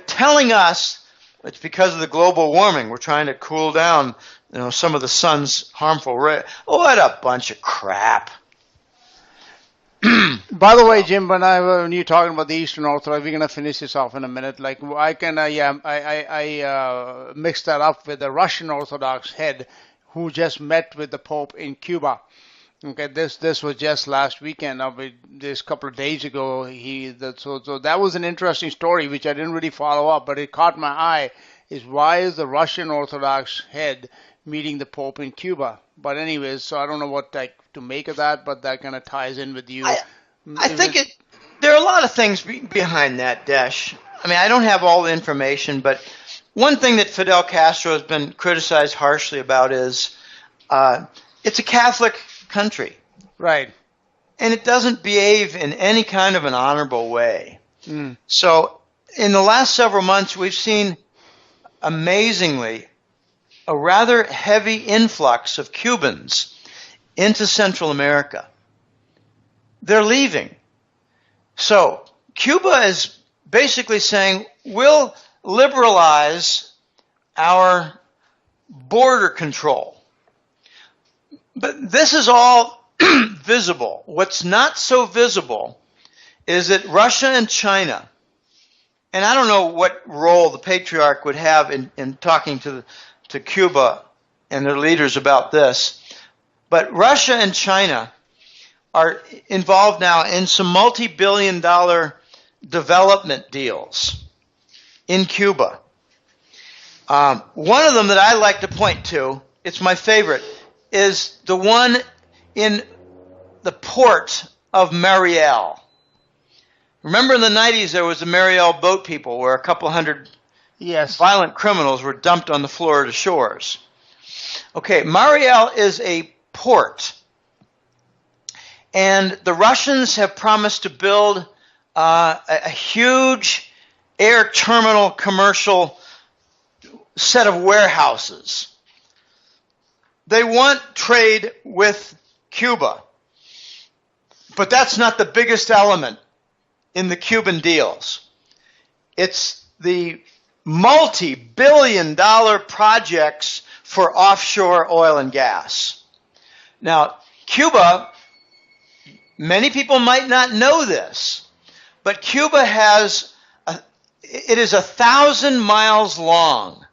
[SPEAKER 2] telling us it's because of the global warming. We're trying to cool down, some of the sun's harmful rays. What a bunch of crap.
[SPEAKER 1] By the way, Jim, when you're talking about the Eastern Orthodox, we're gonna finish this off in a minute. Like I mixed that up with the Russian Orthodox head, who just met with the Pope in Cuba. Okay, this was just last weekend. This couple of days ago. So that was an interesting story, which I didn't really follow up, but it caught my eye. Is why is the Russian Orthodox head meeting the Pope in Cuba? But anyways, so I don't know what to make of that, but that kind of ties in with you.
[SPEAKER 2] I think there are a lot of things behind that, Desh. I mean, I don't have all the information, but one thing that Fidel Castro has been criticized harshly about is it's a Catholic country.
[SPEAKER 1] Right.
[SPEAKER 2] and it doesn't behave in any kind of an honorable way.
[SPEAKER 1] Mm.
[SPEAKER 2] So in the last several months, we've seen, amazingly, a rather heavy influx of Cubans into Central America. They're leaving. So Cuba is basically saying, we'll liberalize our border control. But this is all visible. What's not so visible is that Russia and China, and I don't know what role the patriarch would have in talking to Cuba and their leaders about this, but Russia and China are involved now in some multi-billion-dollar development deals in Cuba. One of them that I like to point to, it's my favorite, is the one in the port of Mariel. Remember in the 90s there was the Mariel boat people where a couple hundred violent criminals were dumped on the Florida shores. Okay, Mariel is a port. And the Russians have promised to build a huge air terminal commercial set of warehouses. They want trade with Cuba. But that's not the biggest element in the Cuban deals. It's the multi-billion-dollar projects for offshore oil and gas. Now, Cuba, many people might not know this, but Cuba it is 1,000 miles long.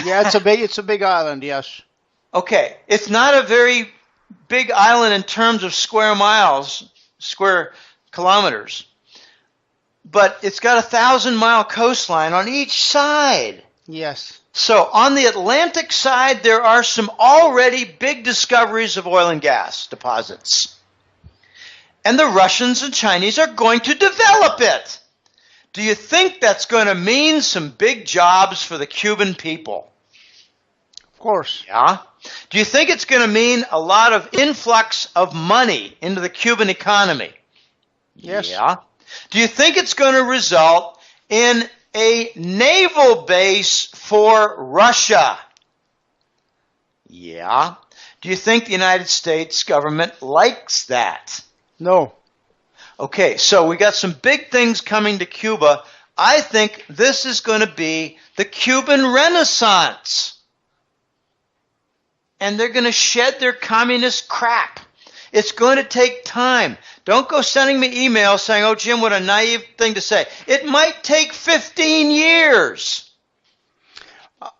[SPEAKER 1] Yeah, it's a big island, yes.
[SPEAKER 2] Okay, it's not a very big island in terms of square miles, square kilometers, but it's got 1,000-mile coastline on each side.
[SPEAKER 1] Yes.
[SPEAKER 2] So on the Atlantic side, there are some already big discoveries of oil and gas deposits. And the Russians and Chinese are going to develop it. Do you think that's going to mean some big jobs for the Cuban people?
[SPEAKER 1] Of course.
[SPEAKER 2] Yeah. Do you think it's going to mean a lot of influx of money into the Cuban economy?
[SPEAKER 1] Yes.
[SPEAKER 2] Yeah. Do you think it's going to result in a naval base for Russia? Yeah. Do you think the United States government likes that?
[SPEAKER 1] No.
[SPEAKER 2] Okay, so we got some big things coming to Cuba. I think this is going to be the Cuban Renaissance. And they're going to shed their communist crap. It's going to take time. Don't go sending me emails saying, oh, Jim, what a naive thing to say. It might take 15 years.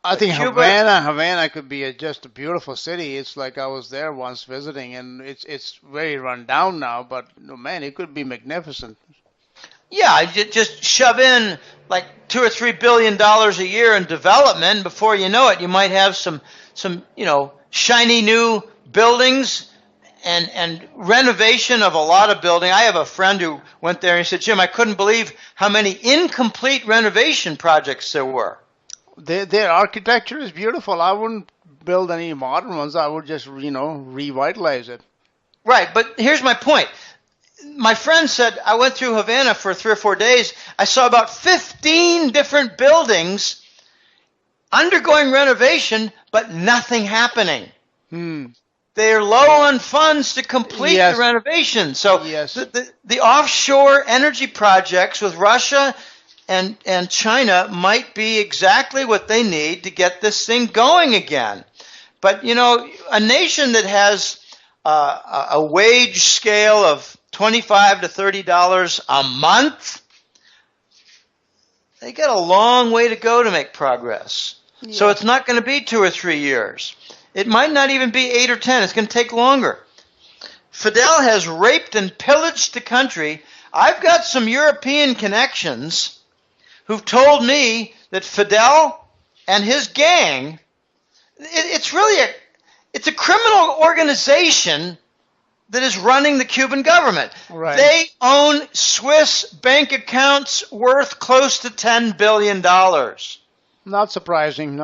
[SPEAKER 1] I think Havana could be just a beautiful city. It's like I was there once visiting, and it's very run down now, but man, it could be magnificent.
[SPEAKER 2] Yeah, just shove in like $2 or $3 billion a year in development. Before you know it, you might have some shiny new buildings and renovation of a lot of building. I have a friend who went there and he said, Jim, I couldn't believe how many incomplete renovation projects there were.
[SPEAKER 1] Their architecture is beautiful. I wouldn't build any modern ones. I would just, revitalize it.
[SPEAKER 2] Right, but here's my point. My friend said, I went through Havana for 3 or 4 days. I saw about 15 different buildings undergoing renovation, but nothing happening. They're low on funds to complete the renovation. So the offshore energy projects with Russia and China might be exactly what they need to get this thing going again. But, a nation that has a wage scale of $25 to $30 a month, they got a long way to go to make progress. Yeah. So it's not going to be 2 or 3 years. It might not even be 8 or 10. It's going to take longer. Fidel has raped and pillaged the country. I've got some European connections who've told me that Fidel and his gang, it's a criminal organization that is running the Cuban government.
[SPEAKER 1] Right.
[SPEAKER 2] They own Swiss bank accounts worth close to $10 billion.
[SPEAKER 1] Not surprising.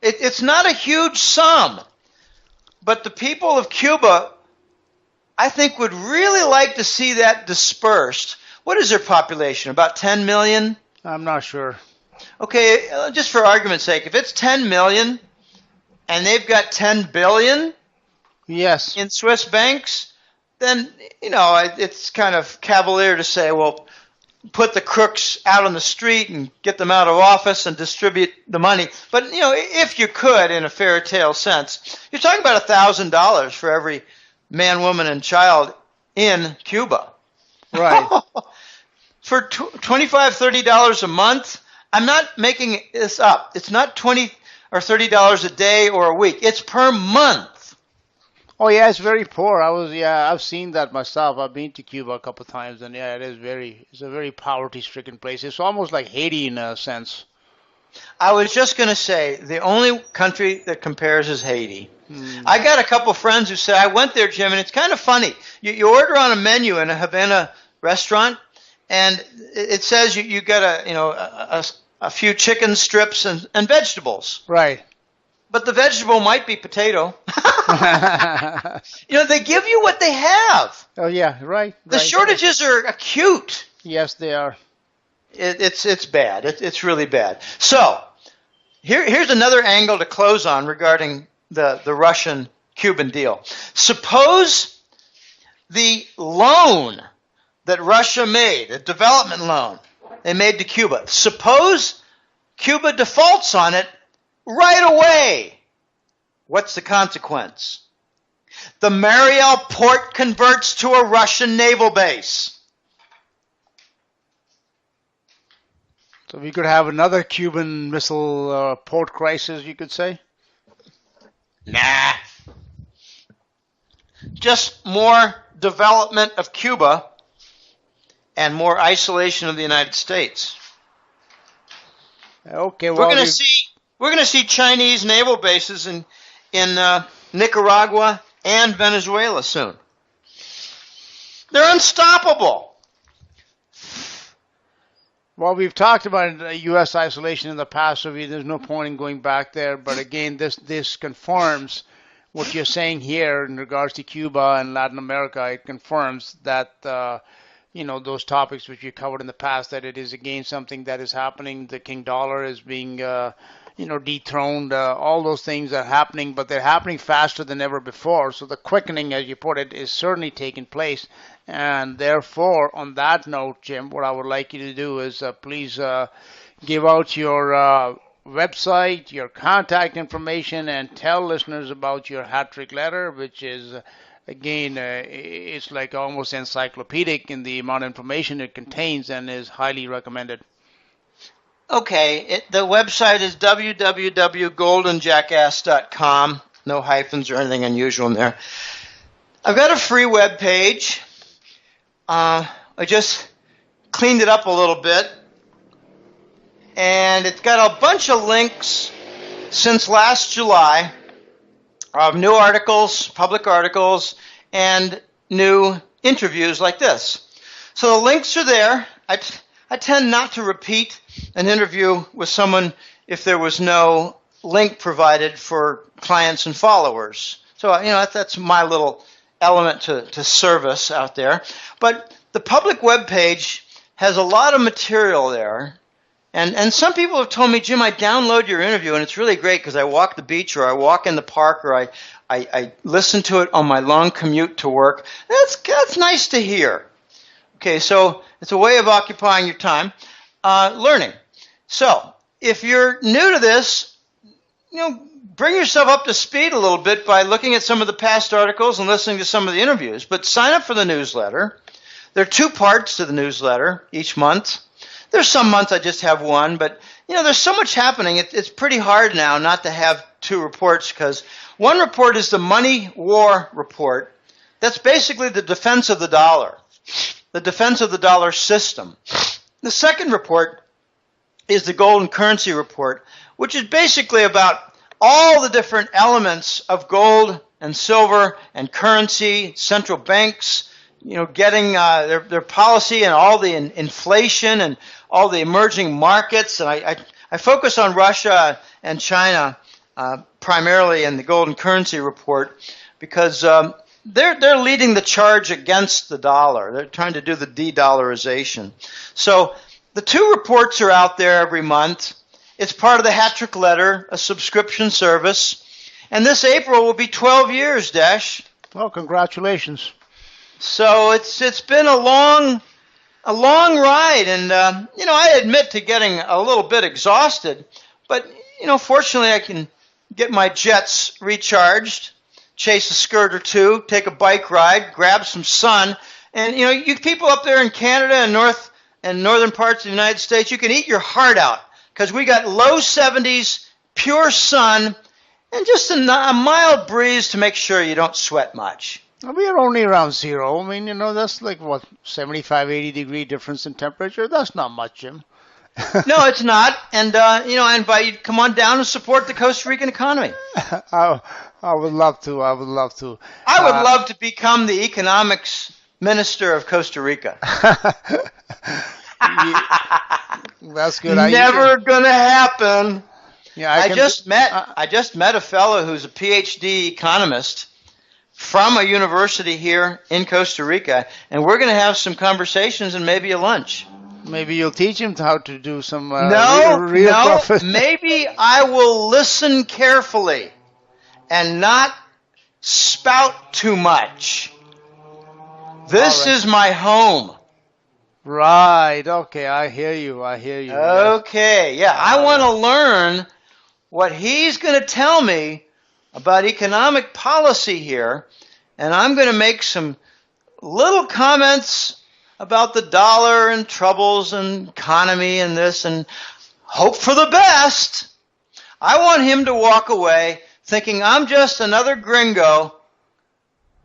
[SPEAKER 2] It's not a huge sum, but the people of Cuba, I think would really like to see that dispersed. What is their population? About 10 million?
[SPEAKER 1] I'm not sure.
[SPEAKER 2] Okay, just for argument's sake, if it's 10 million and they've got 10 billion
[SPEAKER 1] Yes.
[SPEAKER 2] in Swiss banks, then, it's kind of cavalier to say, well, put the crooks out on the street and get them out of office and distribute the money. But, if you could, in a fairy tale sense, you're talking about $1,000 for every man, woman, and child in Cuba.
[SPEAKER 1] Right.
[SPEAKER 2] For $25, $30 a month, I'm not making this up. It's not $20 or $30 a day or a week. It's per month.
[SPEAKER 1] Oh yeah, it's very poor. I've seen that myself. I've been to Cuba a couple of times, and yeah, it's a very poverty-stricken place. It's almost like Haiti in a sense.
[SPEAKER 2] I was just going to say, the only country that compares is Haiti. I got a couple friends who said, I went there, Jim, and it's kind of funny. You order on a menu in a Havana restaurant, and it says you get a few chicken strips and vegetables.
[SPEAKER 1] Right.
[SPEAKER 2] But the vegetable might be potato. They give you what they have.
[SPEAKER 1] Oh yeah, right.
[SPEAKER 2] The shortages are acute.
[SPEAKER 1] Yes, they are.
[SPEAKER 2] It's bad. It's really bad. So here's another angle to close on regarding the Russian-Cuban deal. Suppose the loan that Russia made, a development loan they made to Cuba, suppose Cuba defaults on it right away. What's the consequence? The Mariel port converts to a Russian naval base.
[SPEAKER 1] So we could have another Cuban Missile port crisis, you could say?
[SPEAKER 2] Nah. Just more development of Cuba and more isolation of the United States.
[SPEAKER 1] Okay, well,
[SPEAKER 2] we're going to see Chinese naval bases in Nicaragua and Venezuela soon. They're unstoppable.
[SPEAKER 1] Well, we've talked about U.S. isolation in the past, so there's no point in going back there. But again, this confirms what you're saying here in regards to Cuba and Latin America. It confirms that those topics which we covered in the past, that it is again something that is happening. The king dollar is being dethroned. All those things are happening, but they're happening faster than ever before. So the quickening, as you put it, is certainly taking place. And therefore, on that note, Jim, what I would like you to do is please give out your website, your contact information, and tell listeners about your hat trick letter, which is, again, it's like almost encyclopedic in the amount of information it contains and is highly recommended.
[SPEAKER 2] Okay, the website is www.goldenjackass.com. No hyphens or anything unusual in there. I've got a free web page. I just cleaned it up a little bit. And it's got a bunch of links since last July of new articles, public articles, and new interviews like this. So the links are there. I tend not to repeat an interview with someone if there was no link provided for clients and followers. So, that's my little element to service out there. But the public web page has a lot of material there. And some people have told me, Jim, I download your interview, and it's really great because I walk the beach or I walk in the park or I listen to it on my long commute to work. That's nice to hear. Okay, so it's a way of occupying your time, learning. So if you're new to this, bring yourself up to speed a little bit by looking at some of the past articles and listening to some of the interviews. But sign up for the newsletter. There are 2 parts to the newsletter each month. There's some months I just have one, but there's so much happening. It's pretty hard now not to have 2 reports because one report is the money war report. That's basically the defense of the dollar, the defense of the dollar system. The second report is the gold and currency report, which is basically about all the different elements of gold and silver and currency, central banks, getting their policy and all the inflation and all the emerging markets. And I focus on Russia and China primarily in the gold and currency report because they're leading the charge against the dollar. They're trying to do the de-dollarization. So the two reports are out there every month. It's part of the Hat Trick Letter, a subscription service. And this April will be 12 years, Dash.
[SPEAKER 1] Well, congratulations.
[SPEAKER 2] So it's been a long ride, and I admit to getting a little bit exhausted, but fortunately I can get my jets recharged, chase a skirt or two, take a bike ride, grab some sun, and you people up there in Canada and northern parts of the United States, you can eat your heart out because we got low 70s, pure sun, and just a mild breeze to make sure you don't sweat much.
[SPEAKER 1] We are only around zero. I mean, that's like, 75, 80 degree difference in temperature? That's not much, Jim.
[SPEAKER 2] No, it's not. And, I invite you to come on down and support the Costa Rican economy.
[SPEAKER 1] I would love to.
[SPEAKER 2] I would love to become the economics minister of Costa Rica.
[SPEAKER 1] That's good.
[SPEAKER 2] Never going to happen.
[SPEAKER 1] Yeah,
[SPEAKER 2] I just met a fellow who's a PhD economist from a university here in Costa Rica, and we're going to have some conversations and maybe a lunch.
[SPEAKER 1] Maybe you'll teach him how to do some
[SPEAKER 2] real
[SPEAKER 1] profit.
[SPEAKER 2] Maybe I will listen carefully and not spout too much. This is my home.
[SPEAKER 1] Right. Okay, I hear you.
[SPEAKER 2] Okay, yeah. I want to learn what he's going to tell me about economic policy here, and I'm going to make some little comments about the dollar and troubles and economy and this and hope for the best. I want him to walk away thinking I'm just another gringo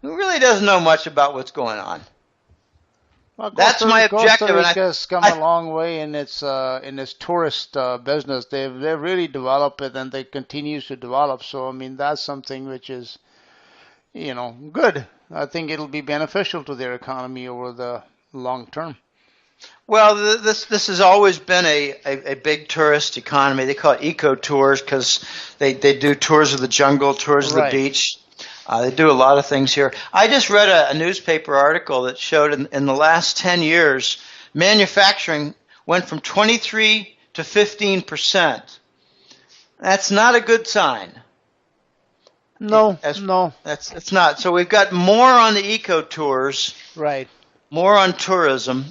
[SPEAKER 2] who really doesn't know much about what's going on.
[SPEAKER 1] Well,
[SPEAKER 2] that's my objective.
[SPEAKER 1] Costa Rica's come a long way in its tourist business. They've really developed it, and they continue to develop. So I mean, that's something which is, good. I think it'll be beneficial to their economy over the long term.
[SPEAKER 2] Well, this has always been a big tourist economy. They call it eco tours because they do tours of the jungle, tours of the beach. They do a lot of things here. I just read a newspaper article that showed in the last 10 years, manufacturing went from 23 to 15%. That's not a good sign.
[SPEAKER 1] No.
[SPEAKER 2] It's not. So we've got more on the eco tours.
[SPEAKER 1] Right.
[SPEAKER 2] More on tourism.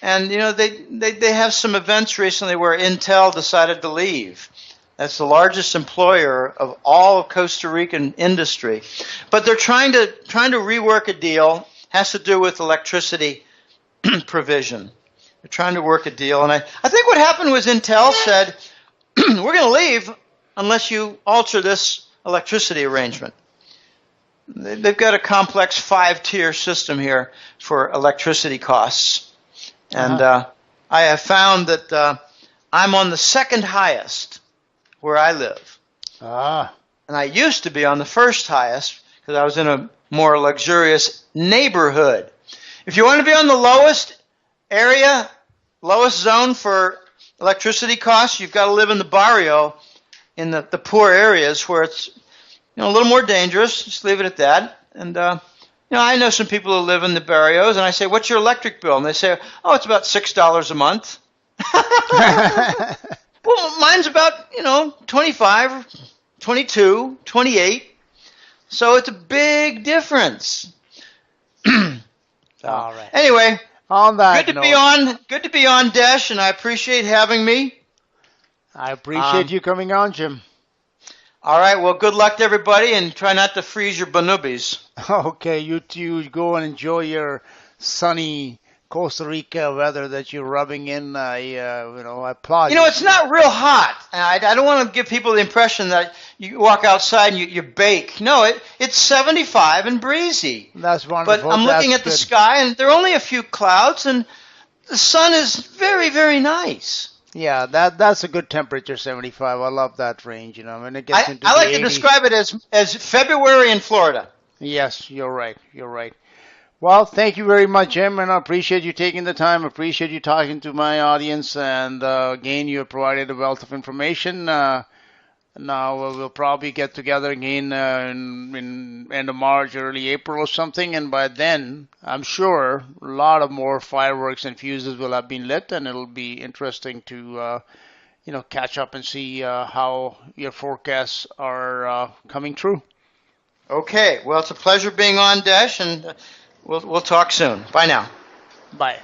[SPEAKER 2] And, they have some events recently where Intel decided to leave. That's the largest employer of all Costa Rican industry. But they're trying to rework a deal. Has to do with electricity provision. They're trying to work a deal. And I think what happened was Intel said, we're going to leave unless you alter this electricity arrangement. They've got a complex 5-tier system here for electricity costs. And I have found that I'm on the second highest where I live. And I used to be on the first highest because I was in a more luxurious neighborhood. If you want to be on the lowest area, lowest zone for electricity costs, you've got to live in the barrio, in the poor areas where it's a little more dangerous. Just leave it at that. And I know some people who live in the barrios, and I say, "What's your electric bill?" And they say, "Oh, it's about $6 a month." Well, mine's about, 25, 22, 28. So it's a big difference.
[SPEAKER 1] All right.
[SPEAKER 2] Anyway,
[SPEAKER 1] on that
[SPEAKER 2] good to be on, Desh, and I appreciate having me.
[SPEAKER 1] I appreciate you coming on, Jim.
[SPEAKER 2] All right. Well, good luck to everybody, and try not to freeze your bonubis.
[SPEAKER 1] Okay, you go and enjoy your sunny Costa Rica weather that you're rubbing in. I applaud you.
[SPEAKER 2] It's not real hot. I don't want to give people the impression that you walk outside and you bake. No, it's 75 and breezy.
[SPEAKER 1] That's wonderful.
[SPEAKER 2] But I'm looking at the sky, and there are only a few clouds, and the sun is very, very nice.
[SPEAKER 1] Yeah, that's a good temperature, 75. I love that range. It gets into
[SPEAKER 2] I like
[SPEAKER 1] the
[SPEAKER 2] to
[SPEAKER 1] 80s.
[SPEAKER 2] describe it as February in Florida.
[SPEAKER 1] Yes, you're right. Well, thank you very much, Jim, and I appreciate you taking the time. I appreciate you talking to my audience, and again, you have provided a wealth of information. Now we'll probably get together again in end of March, early April or something, and by then I'm sure a lot of more fireworks and fuses will have been lit, and it'll be interesting to catch up and see how your forecasts are coming true.
[SPEAKER 2] Okay, well, it's a pleasure being on, Desh, and we'll talk soon. Bye now.
[SPEAKER 1] Bye.